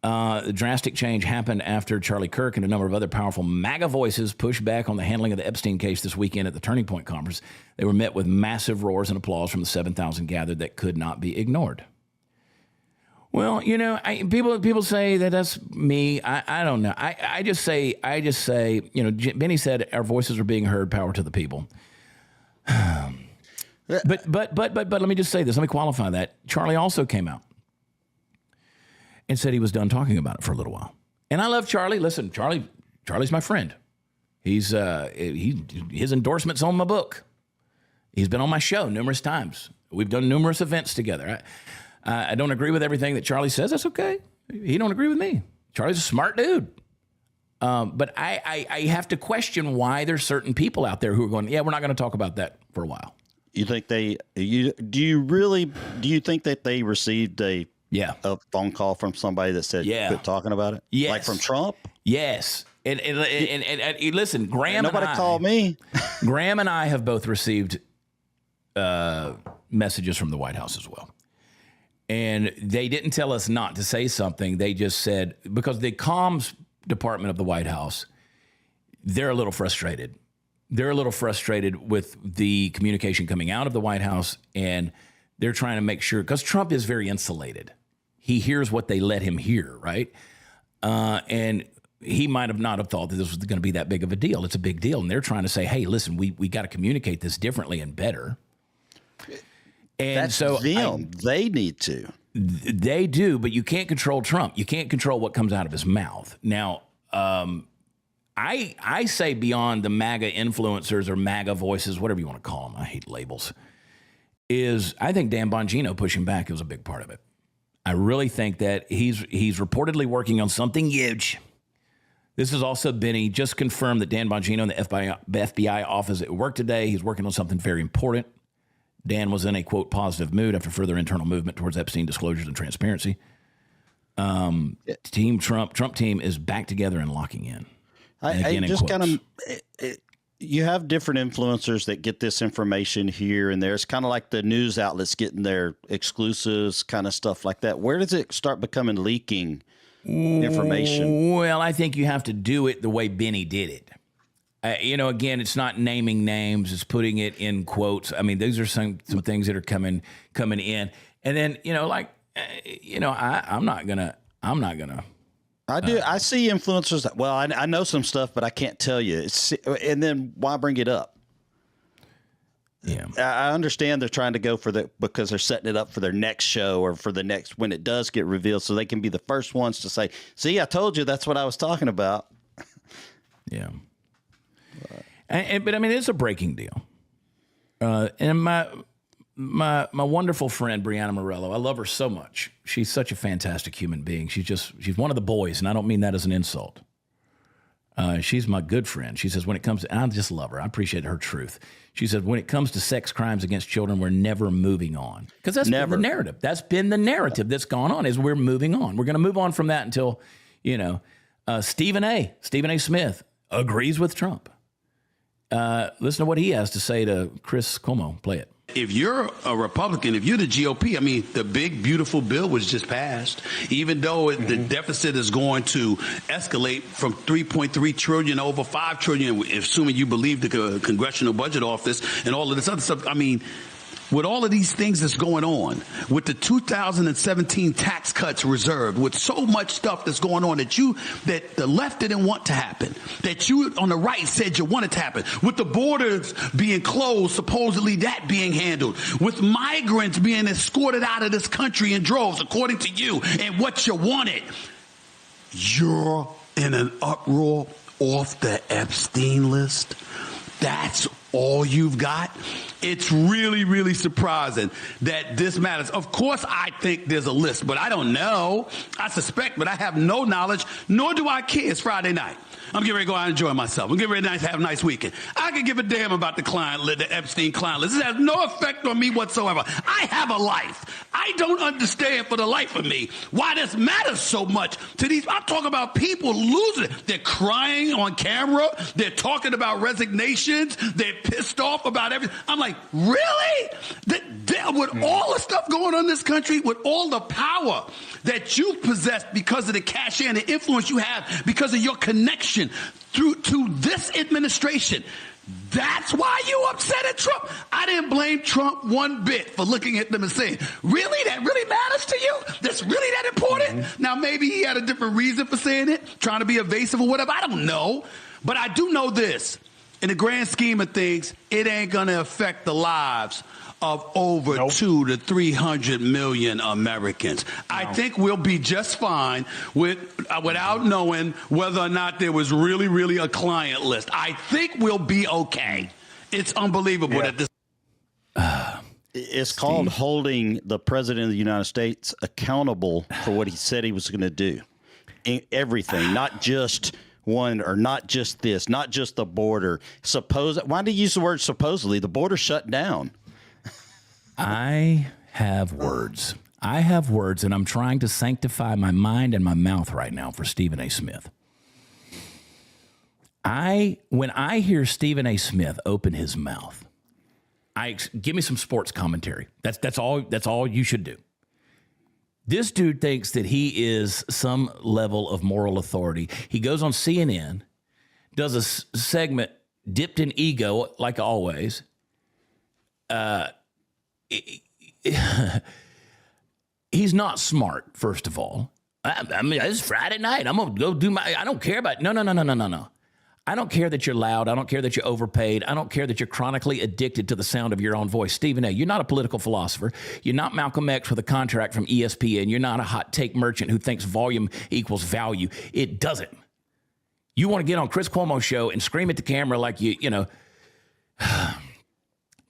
S1: The drastic change happened after Charlie Kirk and a number of other powerful MAGA voices pushed back on the handling of the Epstein case this weekend at the Turning Point Conference. They were met with massive roars and applause from the 7,000 gathered that could not be ignored. Well, you know, people say that that's me. I don't know. I just say, you know, Benny said our voices are being heard. Power to the people. But let me just say this. Let me qualify that. Charlie also came out and said he was done talking about it for a little while. And I love Charlie. Listen, Charlie's my friend. His endorsement's on my book. He's been on my show numerous times. We've done numerous events together. I don't agree with everything that Charlie says. That's okay. He don't agree with me. Charlie's a smart dude. But I have to question why there's certain people out there who are going, yeah, we're not going to talk about that for a while.
S2: You think do you think that they received a phone call from somebody that said, quit talking about it?
S1: Yes.
S2: Like from Trump?
S1: Yes. And listen, Graham
S2: Nobody
S1: and I.
S2: called me.
S1: Graham and I have both received messages from the White House as well. And they didn't tell us not to say something. They just said, because the comms department of the White House, they're a little frustrated. They're a little frustrated with the communication coming out of the White House, and they're trying to make sure, because Trump is very insulated. He hears what they let him hear, right? And he might have not have thought that this was going to be that big of a deal. It's a big deal. And they're trying to say, hey, listen, we got to communicate this differently and better. And
S2: that's
S1: so
S2: them. They need to.
S1: They do, but you can't control Trump. You can't control what comes out of his mouth. Now, I say beyond the MAGA influencers or MAGA voices, whatever you want to call them, I hate labels, is I think Dan Bongino pushing back was a big part of it. I really think that he's reportedly working on something huge. This is also Benny just confirmed that Dan Bongino in the FBI office at work today. He's working on something very important. Dan was in a, quote, positive mood after further internal movement towards Epstein disclosures and transparency. Team Trump team is back together and locking in.
S2: I just kind of, you have different influencers that get this information here and there. It's kind of like the news outlets getting their exclusives, kind of stuff like that. Where does it start becoming leaking information?
S1: Well, I think you have to do it the way Benny did it. You know, again, it's not naming names; it's putting it in quotes. I mean, these are some things that are coming in, and then you know, like, you know, I'm not gonna. I see influencers. Well, I know some stuff, but I can't tell you. And then why bring it up? Yeah,
S2: I understand they're trying to go because they're setting it up for their next show or for the next when it does get revealed, so they can be the first ones to say, "See, I told you that's what I was talking about."
S1: Yeah. But I mean, it's a breaking deal. And my wonderful friend, Brianna Morello, I love her so much. She's such a fantastic human being. She's one of the boys, and I don't mean that as an insult. She's my good friend. She says, when it comes to, and I just love her. I appreciate her truth. She said, when it comes to sex crimes against children, we're never moving on. Because that's been the narrative. That's been the narrative that's gone on, is we're moving on. We're going to move on from that until, you know, Stephen A. Smith agrees with Trump. Listen to what he has to say to Chris Cuomo. Play it.
S10: If you're a Republican, if you're the GOP, I mean, the big, beautiful bill was just passed, even though the deficit is going to escalate from $3.3 trillion over $5 trillion, assuming you believe the Congressional Budget Office and all of this other stuff. I mean, with all of these things that's going on, with the 2017 tax cuts reserved, with so much stuff that's going on that the left didn't want to happen, that you on the right said you wanted to happen, with the borders being closed, supposedly that being handled, with migrants being escorted out of this country in droves, according to you, and what you wanted, you're in an uproar off the Epstein list. That's all you've got? It's really, really surprising that this matters. Of course, I think there's a list, but I don't know. I suspect, but I have no knowledge, nor do I care. It's Friday night. I'm getting ready to go out and enjoy myself. I'm getting ready to have a nice weekend. I could give a damn about the Epstein client list. This has no effect on me whatsoever. I have a life. I don't understand for the life of me why this matters so much to these. I'm talking about people losing it. They're crying on camera. They're talking about resignations. They're pissed off about everything. I'm like, really? With all the stuff going on in this country, with all the power that you possess because of the cachet and the influence you have because of your connection to this administration, that's why you upset at Trump. I didn't blame Trump one bit for looking at them and saying, really? That really matters to you? That's really that important? Now, maybe he had a different reason for saying it, trying to be evasive or whatever. I don't know. But I do know this. In the grand scheme of things, it ain't going to affect the lives of over 200 to 300 million Americans. I think we'll be just fine without knowing whether or not there was really, really a client list. I think we'll be okay. It's unbelievable that this.
S2: It's called holding the president of the United States accountable for what he said he was going to do. Everything, not just one or not just this, not just the border. Why do you use the word supposedly? The border shut down.
S1: I have words. And I'm trying to sanctify my mind and my mouth right now for Stephen A. Smith. When I hear Stephen A. Smith open his mouth, give me some sports commentary. That's all you should do. This dude thinks that he is some level of moral authority. He goes on CNN, does a segment dipped in ego, like always. He's not smart, first of all. I mean, it's Friday night. I'm going to go do I don't care about, no. I don't care that you're loud. I don't care that you're overpaid. I don't care that you're chronically addicted to the sound of your own voice. Stephen A., you're not a political philosopher. You're not Malcolm X with a contract from ESPN. You're not a hot take merchant who thinks volume equals value. It doesn't. You want to get on Chris Cuomo's show and scream at the camera like you know,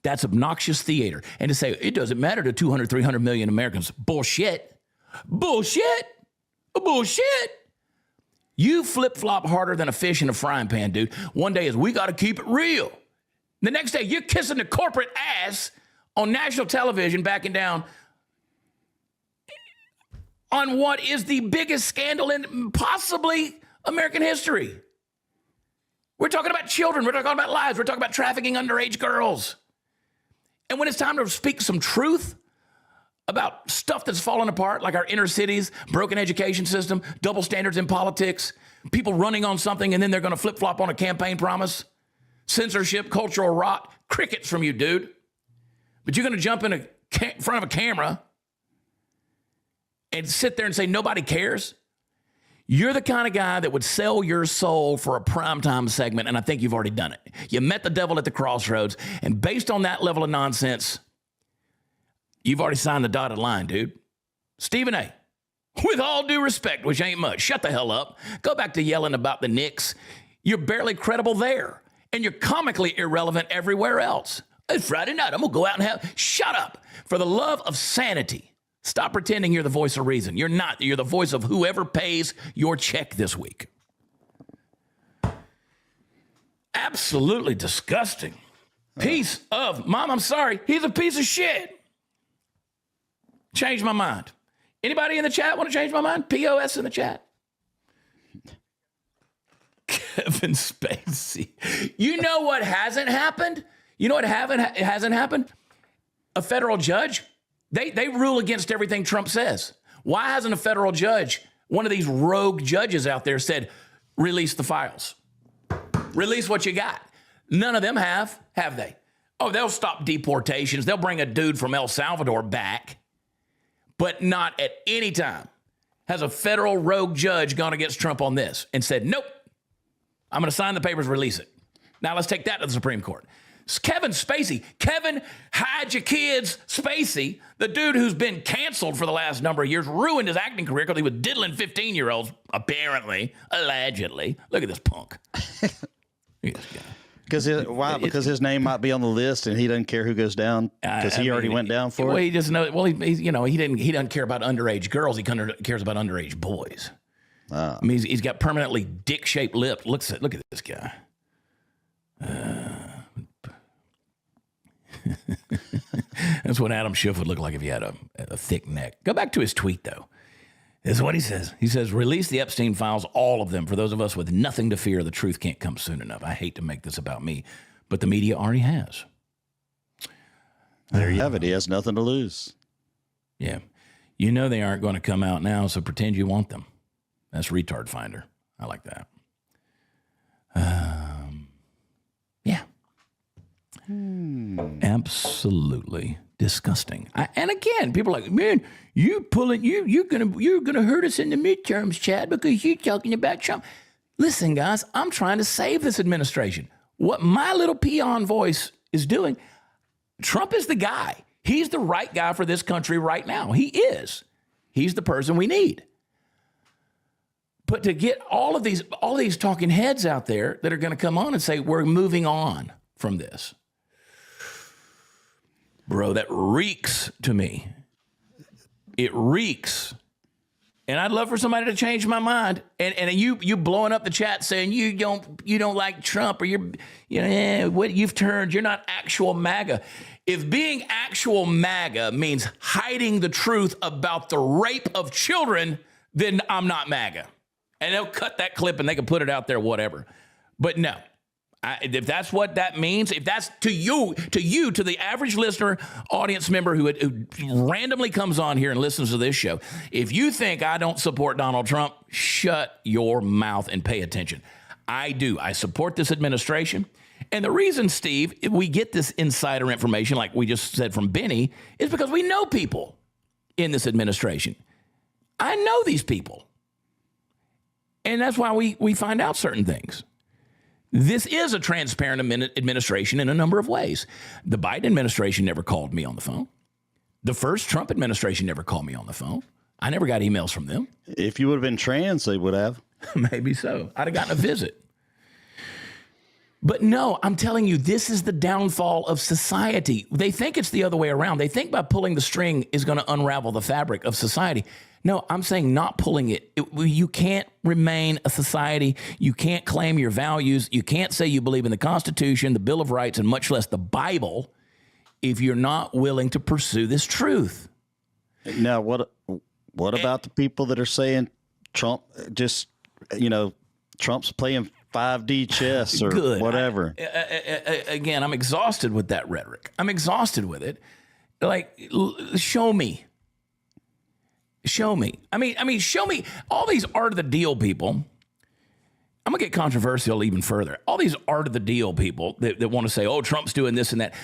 S1: that's obnoxious theater. And to say, it doesn't matter to 200, 300 million Americans. Bullshit. You flip-flop harder than a fish in a frying pan, dude. One day is we got to keep it real. The next day, you're kissing the corporate ass on national television, backing down on what is the biggest scandal in possibly American history. We're talking about children. We're talking about lives. We're talking about trafficking underage girls. And when it's time to speak some truth about stuff that's fallen apart, like our inner cities, broken education system, double standards in politics, people running on something and then they're going to flip-flop on a campaign promise, censorship, cultural rot, crickets from you, dude. But you're going to jump in front of a camera and sit there and say nobody cares? You're the kind of guy that would sell your soul for a primetime segment, and I think you've already done it. You met the devil at the crossroads, and based on that level of nonsense, you've already signed the dotted line, dude. Stephen A., with all due respect, which ain't much, shut the hell up. Go back to yelling about the Knicks. You're barely credible there, and you're comically irrelevant everywhere else. It's Friday night. I'm going to go out and shut up. For the love of sanity, stop pretending you're the voice of reason. You're not. You're the voice of whoever pays your check this week. Absolutely disgusting. Piece of, Mom, I'm sorry. He's a piece of shit. Change my mind. Anybody in the chat want to change my mind? POS in the chat. Kevin Spacey. You know what hasn't happened? You know what hasn't happened? A federal judge, they rule against everything Trump says. Why hasn't a federal judge, one of these rogue judges out there, said, release the files? Release what you got. None of them have they? Oh, they'll stop deportations. They'll bring a dude from El Salvador back. But not at any time has a federal rogue judge gone against Trump on this and said, nope, I'm going to sign the papers, release it. Now let's take that to the Supreme Court. It's Kevin Spacey. Kevin, hide your kids, Spacey, the dude who's been canceled for the last number of years, ruined his acting career because he was diddling 15-year-olds, apparently, allegedly. Look at this punk. Look at this guy.
S2: Why? Because his name might be on the list, and he doesn't care who goes down because he already went down for it.
S1: He just knows. Well, he doesn't care about underage girls. He cares about underage boys. I mean, he's got permanently dick-shaped lips. Look at this guy. That's what Adam Schiff would look like if he had a thick neck. Go back to his tweet, though. This is what he says. He says, release the Epstein files, all of them. For those of us with nothing to fear, the truth can't come soon enough. I hate to make this about me, but the media already has.
S2: There you have it. He has nothing to lose.
S1: Yeah. You know they aren't going to come out now, so pretend you want them. That's retard finder. I like that. Yeah. Absolutely disgusting. And again, people are like, man, you're gonna hurt us in the midterms, Chad, because you're talking about Trump. Listen, guys, I'm trying to save this administration. What my little peon voice is doing, Trump is the guy. He's the right guy for this country right now. He is. He's the person we need. But to get all these talking heads out there that are going to come on and say, we're moving on from this. Bro, that reeks to me. It reeks. And I'd love for somebody to change my mind. And you blowing up the chat saying you don't like Trump, or you've turned, you're not actual MAGA. If being actual MAGA means hiding the truth about the rape of children, then I'm not MAGA. And they'll cut that clip and they can put it out there, whatever. But no. If that's what that means, if that's to the average listener, audience member who randomly comes on here and listens to this show, if you think I don't support Donald Trump, shut your mouth and pay attention. I do. I support this administration. And the reason, Steve, if we get this insider information, like we just said from Benny, is because we know people in this administration. I know these people. And that's why we find out certain things. This is a transparent administration in a number of ways. The Biden administration never called me on the phone. The first Trump administration never called me on the phone. I never got emails from them.
S2: If you would have been trans, they would have.
S1: Maybe so. I'd have gotten a visit. But no, I'm telling you, this is the downfall of society. They think it's the other way around. They think by pulling the string is going to unravel the fabric of society. No, I'm saying not pulling it. You can't remain a society. You can't claim your values. You can't say you believe in the Constitution, the Bill of Rights, and much less the Bible if you're not willing to pursue this truth.
S2: Now, what about the people that are saying Trump Trump's playing 5D chess or whatever?
S1: Again, I'm exhausted with that rhetoric. I'm exhausted with it. Like, show me. Show me. I mean, show me all these art of the deal people. I'm going to get controversial even further. All these art of the deal people that want to say, oh, Trump's doing this and that.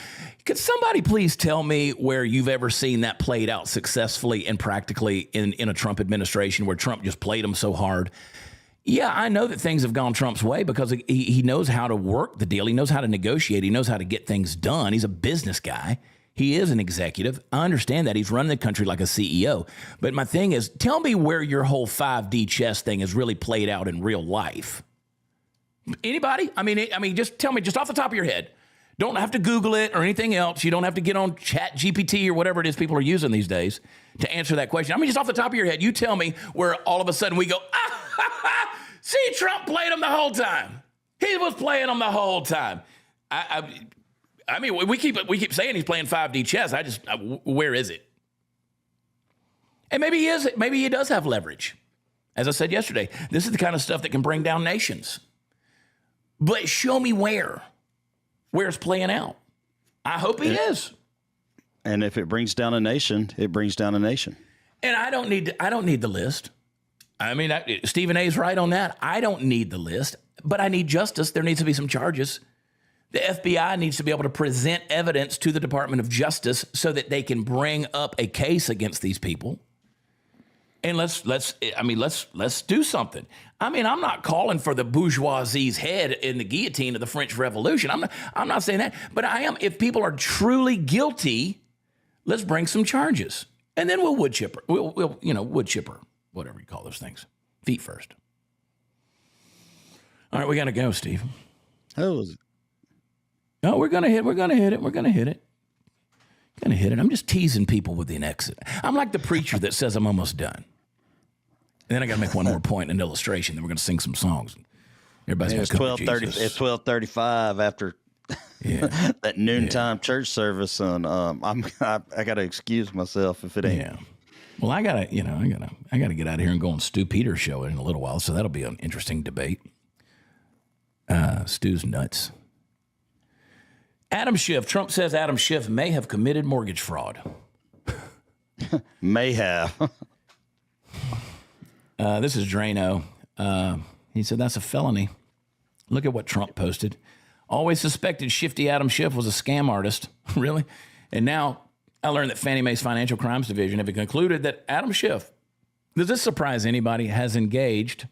S1: Could somebody please tell me where you've ever seen that played out successfully and practically in a Trump administration where Trump just played them so hard? Yeah, I know that things have gone Trump's way because he knows how to work the deal. He knows how to negotiate. He knows how to get things done. He's a business guy. He is an executive. I understand that. He's running the country like a CEO. But my thing is, tell me where your whole 5D chess thing is really played out in real life. Anybody? I mean, just tell me, just off the top of your head. Don't have to Google it or anything else. You don't have to get on Chat GPT or whatever it is people are using these days to answer that question. I mean, just off the top of your head, you tell me where all of a sudden we go, see, Trump played him the whole time. He was playing him the whole time. I mean, we keep saying he's playing 5D chess. Where is it? And maybe he is. Maybe he does have leverage. As I said yesterday, this is the kind of stuff that can bring down nations. But show me where it's playing out. I hope he is.
S2: And if it brings down a nation, it brings down a nation.
S1: And I don't need the list. I mean, Stephen A's right on that. I don't need the list, but I need justice. There needs to be some charges. The FBI needs to be able to present evidence to the Department of Justice so that they can bring up a case against these people. And let's do something. I mean, I'm not calling for the bourgeoisie's head in the guillotine of the French Revolution. I'm not saying that, but I am. If people are truly guilty, let's bring some charges, and then we'll wood chipper. We'll wood chipper, whatever you call those things. Feet first. All right, we got to go, Steve.
S2: Oh,
S1: No, we're gonna hit it. I'm just teasing people with the exit. I'm like the preacher that says I'm almost done. And then I got to make one more point, an illustration. Then we're going to sing some songs. Everybody's
S2: going to come to Jesus. It's 12:35 after that noontime church service, and I got to excuse myself if it ain't.
S1: Yeah. Well, I gotta get out of here and go on Stu Peters' show in a little while. So that'll be an interesting debate. Stu's nuts. Adam Schiff. Trump says Adam Schiff may have committed mortgage fraud.
S2: May have.
S1: This is Drano. He said that's a felony. Look at what Trump posted. Always suspected shifty Adam Schiff was a scam artist. Really? And now I learned that Fannie Mae's Financial Crimes Division have concluded that Adam Schiff, does this surprise anybody, has engaged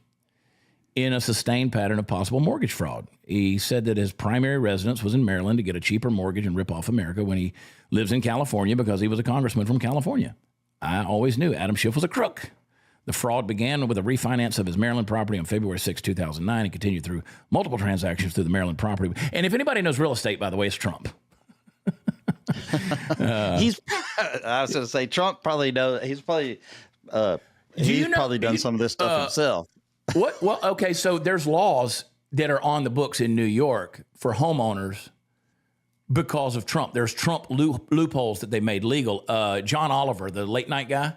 S1: in a sustained pattern of possible mortgage fraud. He said that his primary residence was in Maryland to get a cheaper mortgage and rip off America when he lives in California because he was a congressman from California. I always knew Adam Schiff was a crook. The fraud began with a refinance of his Maryland property on February 6, 2009 and continued through multiple transactions through the Maryland property. And if anybody knows real estate, by the way, it's Trump.
S2: I was going to say Trump probably knows. He's probably probably done some of this stuff himself.
S1: What? Well, okay. So there's laws that are on the books in New York for homeowners because of Trump. There's Trump loopholes that they made legal. John Oliver, the late night guy,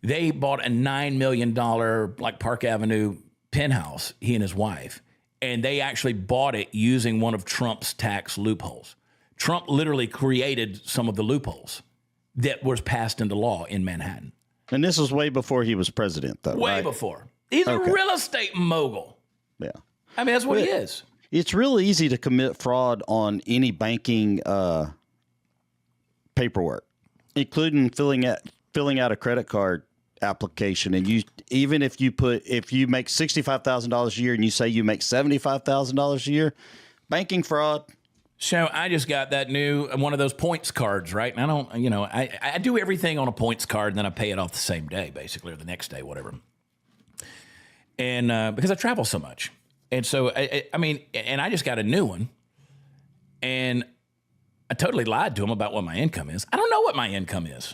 S1: they bought a $9 million like Park Avenue penthouse, he and his wife, and they actually bought it using one of Trump's tax loopholes. Trump literally created some of the loopholes that was passed into law in Manhattan.
S2: And this was way before he was president, though.
S1: Way
S2: right?
S1: before. He's a real estate mogul.
S2: Yeah.
S1: I mean, that's what he is.
S2: It's real easy to commit fraud on any banking paperwork, including filling out a credit card application. And even if you make $65,000 a year and you say you make $75,000 a year, banking fraud.
S1: So I just got that new one of those points cards, right? And I don't, I do everything on a points card and then I pay it off the same day, basically, or the next day, whatever. And because I travel so much. And so, and I just got a new one. And I totally lied to him about what my income is. I don't know what my income is.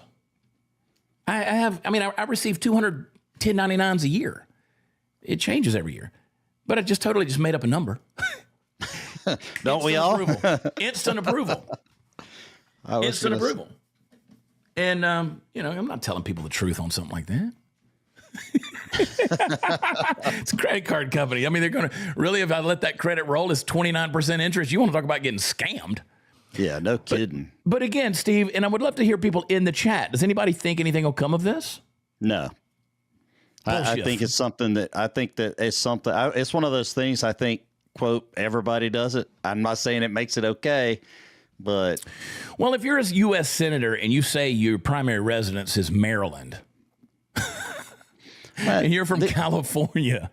S1: I receive 200 1099s a year. It changes every year. But I just totally made up a number.
S2: Don't we all?
S1: Instant approval. Instant approval. And, I'm not telling people the truth on something like that. It's a credit card company. I mean, they're going to really, if I let that credit roll, it's 29% interest. You want to talk about getting scammed?
S2: Yeah, no kidding.
S1: But again, Steve, and I would love to hear people in the chat. Does anybody think anything will come of this?
S2: No. I think it's something it's one of those things I think, quote, everybody does it. I'm not saying it makes it okay, but.
S1: Well, if you're a U.S. senator and you say your primary residence is Maryland, and you're from California.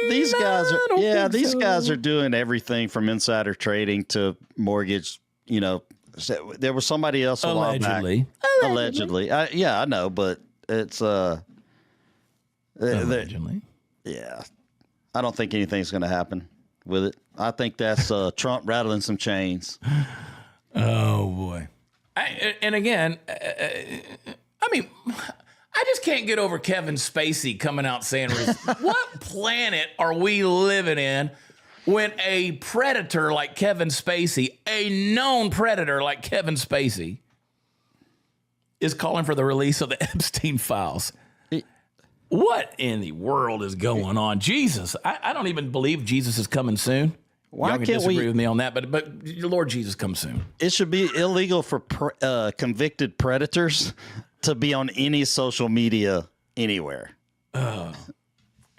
S2: These guys are doing everything from insider trading to mortgage. There was somebody else a while back. Allegedly. I know, but it's
S1: allegedly.
S2: Yeah. I don't think anything's going to happen with it. I think that's Trump rattling some chains.
S1: Oh boy. I just can't get over Kevin Spacey coming out saying, what planet are we living in when a predator like Kevin Spacey, a known predator like Kevin Spacey, is calling for the release of the Epstein files? What in the world is going on? Jesus, I don't even believe Jesus is coming soon.
S2: Why
S1: Y'all
S2: can't
S1: can disagree with me on that, but Lord Jesus comes soon.
S2: It should be illegal for convicted predators to be on any social media anywhere.
S1: And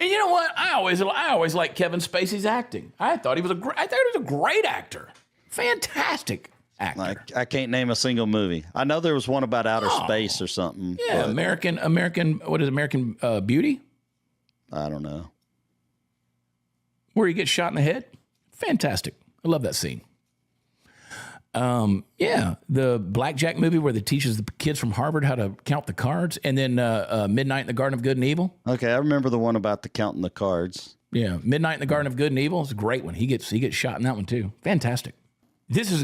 S1: you know what? I always liked Kevin Spacey's acting. I thought he was a great actor, fantastic actor.
S2: I can't name a single movie. I know there was one about outer space or something.
S1: Yeah, but American. What is American Beauty?
S2: I don't know.
S1: Where he gets shot in the head. Fantastic. I love that scene. The Blackjack movie where they teaches the kids from Harvard how to count the cards, and then Midnight in the Garden of Good and Evil.
S2: Okay, I remember the one about the counting the cards.
S1: Yeah, Midnight in the Garden of Good and Evil is a great one. He gets shot in that one too. Fantastic. This is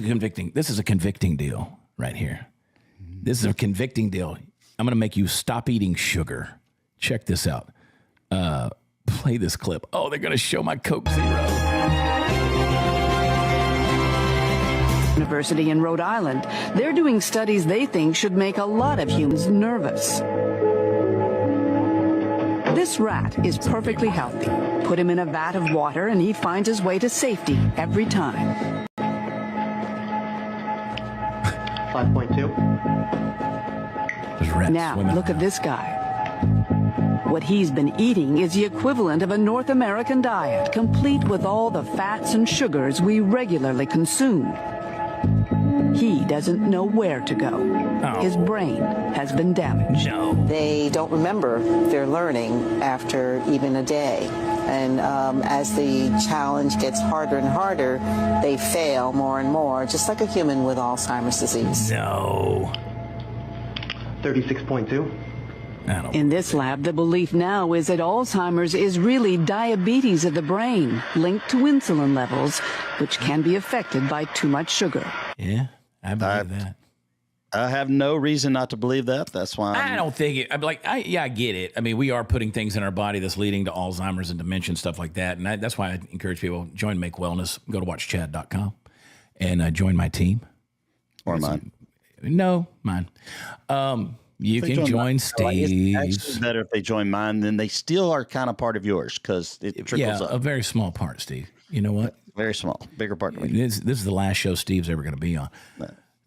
S1: a convicting deal right here. This is a convicting deal. I'm going to make you stop eating sugar. Check this out. Play this clip. Oh, they're going to show my Coke Zero.
S11: University in Rhode Island. They're doing studies they think should make a lot of humans nervous. This rat is perfectly healthy. Put him in a vat of water and he finds his way to safety every time.
S12: 5.2.
S11: Now, look at this guy. What he's been eating is the equivalent of a North American diet, complete with all the fats and sugars we regularly consume. He doesn't know where to go.
S1: Oh.
S11: His brain has been damaged.
S1: No.
S13: They don't remember their learning after even a day. And as the challenge gets harder and harder, they fail more and more, just like a human with Alzheimer's disease.
S1: No.
S12: 36.2.
S11: In this lab, the belief now is that Alzheimer's is really diabetes of the brain, linked to insulin levels, which can be affected by too much sugar.
S1: Yeah, I believe that.
S2: I have no reason not to believe that. That's why
S1: I don't think it. I'm like, I get it. I mean, we are putting things in our body that's leading to Alzheimer's and dementia, stuff like that. And that's why I encourage people, join Make Wellness. Go to watchchad.com and join my team.
S2: Or mine.
S1: No, mine. You can join Steve's.
S2: It's actually better if they join mine, then they still are kind of part of yours because it trickles up.
S1: A very small part, Steve. You know what?
S2: Very small. Bigger part.
S1: This is the last show Steve's ever going to be on.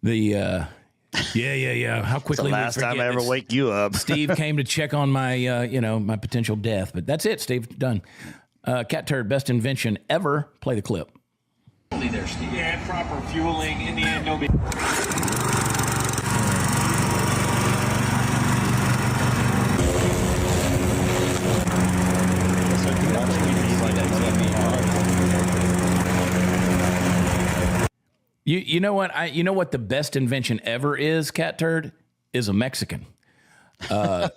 S1: Yeah. How quickly
S2: the last
S1: we forget
S2: time I ever wake you up.
S1: Steve came to check on my, my potential death. But that's it, Steve. Done. Cat turd, best invention ever. Play the clip.
S14: There, Steve. Yeah, proper fueling. In the end, no big.
S1: You know what? You know what the best invention ever is, Cat Turd? Is a Mexican who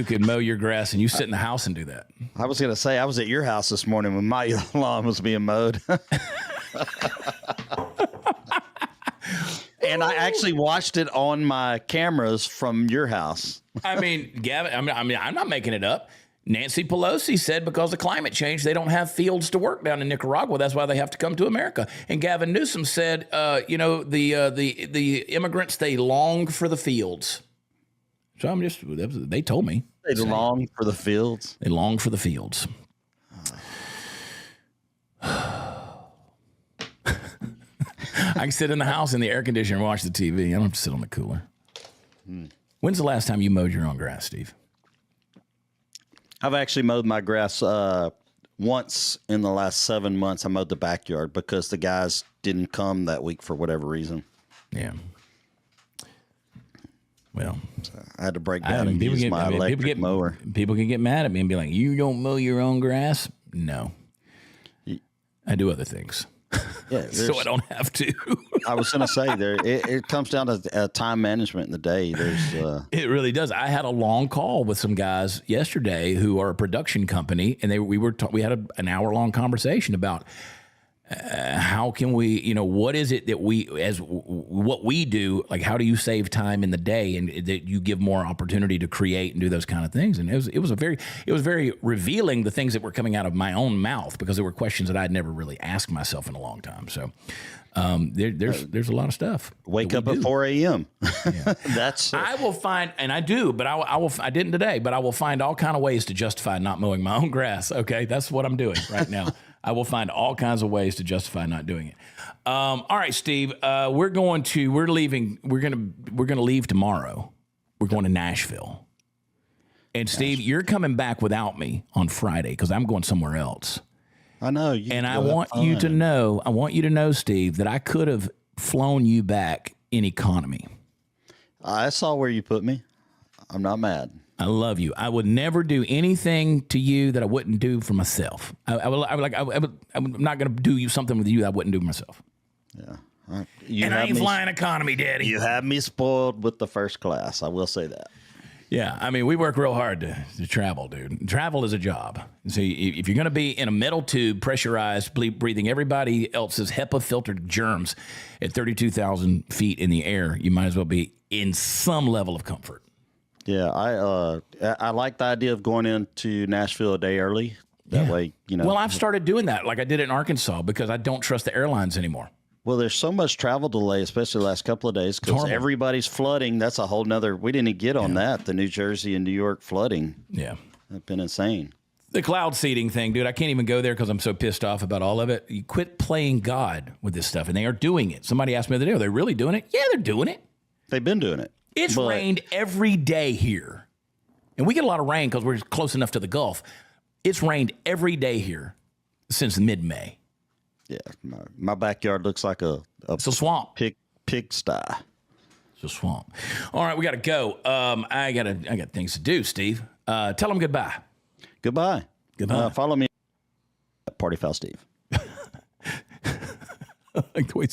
S1: could mow your grass and you sit in the house and do that.
S2: I was going to say, I was at your house this morning when my lawn was being mowed. And I actually watched it on my cameras from your house.
S1: I mean, Gavin, I'm not making it up. Nancy Pelosi said because of climate change, they don't have fields to work down in Nicaragua. That's why they have to come to America. And Gavin Newsome said, the immigrants, they long for the fields. So they told me.
S2: They long for the fields.
S1: They long for the fields. I can sit in the house in the air conditioner and watch the TV. I don't have to sit on the cooler. When's the last time you mowed your own grass, Steve?
S2: I've actually mowed my grass once in the last 7 months. I mowed the backyard because the guys didn't come that week for whatever reason.
S1: Yeah. Well,
S2: so I had to break down and use my electric mower.
S1: People can get mad at me and be like, "You don't mow your own grass?" No, I do other things. Yeah, so I don't have to.
S2: I was going to say it comes down to time management in the day.
S1: It really does. I had a long call with some guys yesterday who are a production company, and we had an hour-long conversation about how can we, what is it that what we do, like how do you save time in the day and that you give more opportunity to create and do those kind of things. And it was very revealing, the things that were coming out of my own mouth, because there were questions that I'd never really asked myself in a long time. So there's a lot of stuff.
S2: Wake up at 4 a.m.
S1: Yeah.
S2: That's
S1: I will find, and I do, but I didn't today, but I will find all kind of ways to justify not mowing my own grass. Okay, that's what I'm doing right now. I will find all kinds of ways to justify not doing it. All right, Steve, we're going to leave tomorrow. We're going to Nashville. And Steve, you're coming back without me on Friday because I'm going somewhere else.
S2: I know.
S1: I want you to know, Steve, that I could have flown you back in economy.
S2: I saw where you put me. I'm not mad.
S1: I love you. I would never do anything to you that I wouldn't do for myself. I'm not going to do you something with you that I wouldn't do myself.
S2: Yeah.
S1: I ain't flying economy, Daddy.
S2: You have me spoiled with the first class. I will say that.
S1: Yeah, I mean, we work real hard to travel, dude. Travel is a job. So if you're going to be in a metal tube, pressurized, breathing everybody else's HEPA-filtered germs at 32,000 feet in the air, you might as well be in some level of comfort.
S2: Yeah, I like the idea of going into Nashville a day early. That way, you know.
S1: Well, I've started doing that like I did in Arkansas because I don't trust the airlines anymore.
S2: Well, there's so much travel delay, especially the last couple of days, because everybody's flooding. That's a whole nother. We didn't get on that. The New Jersey and New York flooding.
S1: Yeah,
S2: that's been insane.
S1: The cloud seeding thing, dude. I can't even go there because I'm so pissed off about all of it. You quit playing God with this stuff, and they are doing it. Somebody asked me the other day, "Are they really doing it?" Yeah, they're doing it.
S2: They've been doing it.
S1: It's rained every day here, and we get a lot of rain because we're close enough to the Gulf. It's rained every day here since mid-May.
S2: Yeah, my backyard looks like
S1: it's a swamp.
S2: Pigsty.
S1: It's a swamp. All right, we got to go. I got things to do, Steve. Tell them goodbye.
S2: Goodbye. Follow me at Party Foul Steve.
S1: Like the way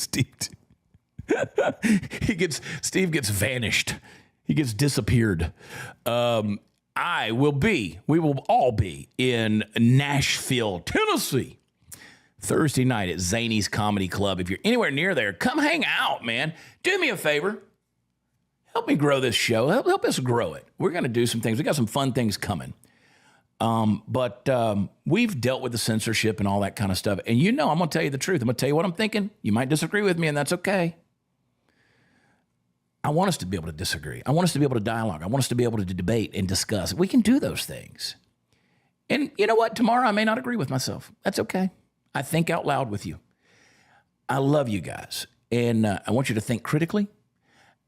S1: Steve gets vanished. He gets disappeared. We will all be in Nashville, Tennessee, Thursday night at Zany's Comedy Club. If you're anywhere near there, come hang out, man. Do me a favor. Help me grow this show. Help us grow it. We're going to do some things. We got some fun things coming. But we've dealt with the censorship and all that kind of stuff. And I'm going to tell you the truth. I'm going to tell you what I'm thinking. You might disagree with me, and that's okay. I want us to be able to disagree. I want us to be able to dialogue. I want us to be able to debate and discuss. We can do those things. And you know what? Tomorrow I may not agree with myself. That's okay. I think out loud with you. I love you guys. And I want you to think critically.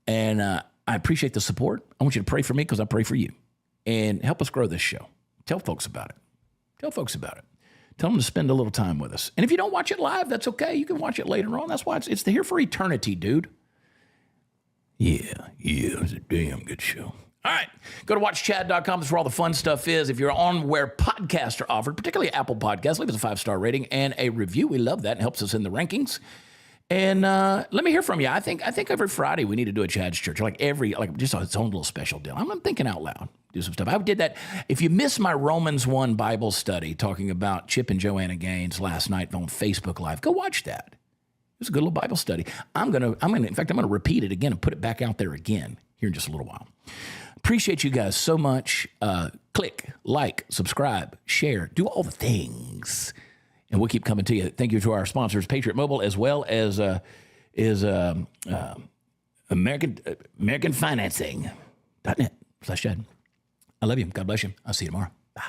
S1: And I appreciate the support. I want you to pray for me because I pray for you. And help us grow this show. Tell folks about it. Tell folks about it. Tell them to spend a little time with us. And if you don't watch it live, that's okay. You can watch it later on. That's why it's here for eternity, dude. Yeah, it's a damn good show. All right, go to watchchad.com. That's where all the fun stuff is. If you're on where podcasts are offered, particularly Apple Podcasts, leave us a 5-star rating and a review. We love that. It helps us in the rankings. And let me hear from you. I think every Friday we need to do a Chad's Church, like just its own little special deal. I'm thinking out loud. Do some stuff. I did that. If you missed my Romans 1 Bible study talking about Chip and Joanna Gaines last night on Facebook Live, go watch that. It was a good little Bible study. In fact, I'm gonna repeat it again and put it back out there again here in just a little while. Appreciate you guys so much. Click, like, subscribe, share, do all the things, and we'll keep coming to you. Thank you to our sponsors, Patriot Mobile, as well as AmericanFinancing.net/Chad. I love you. God bless you. I'll see you tomorrow. Bye.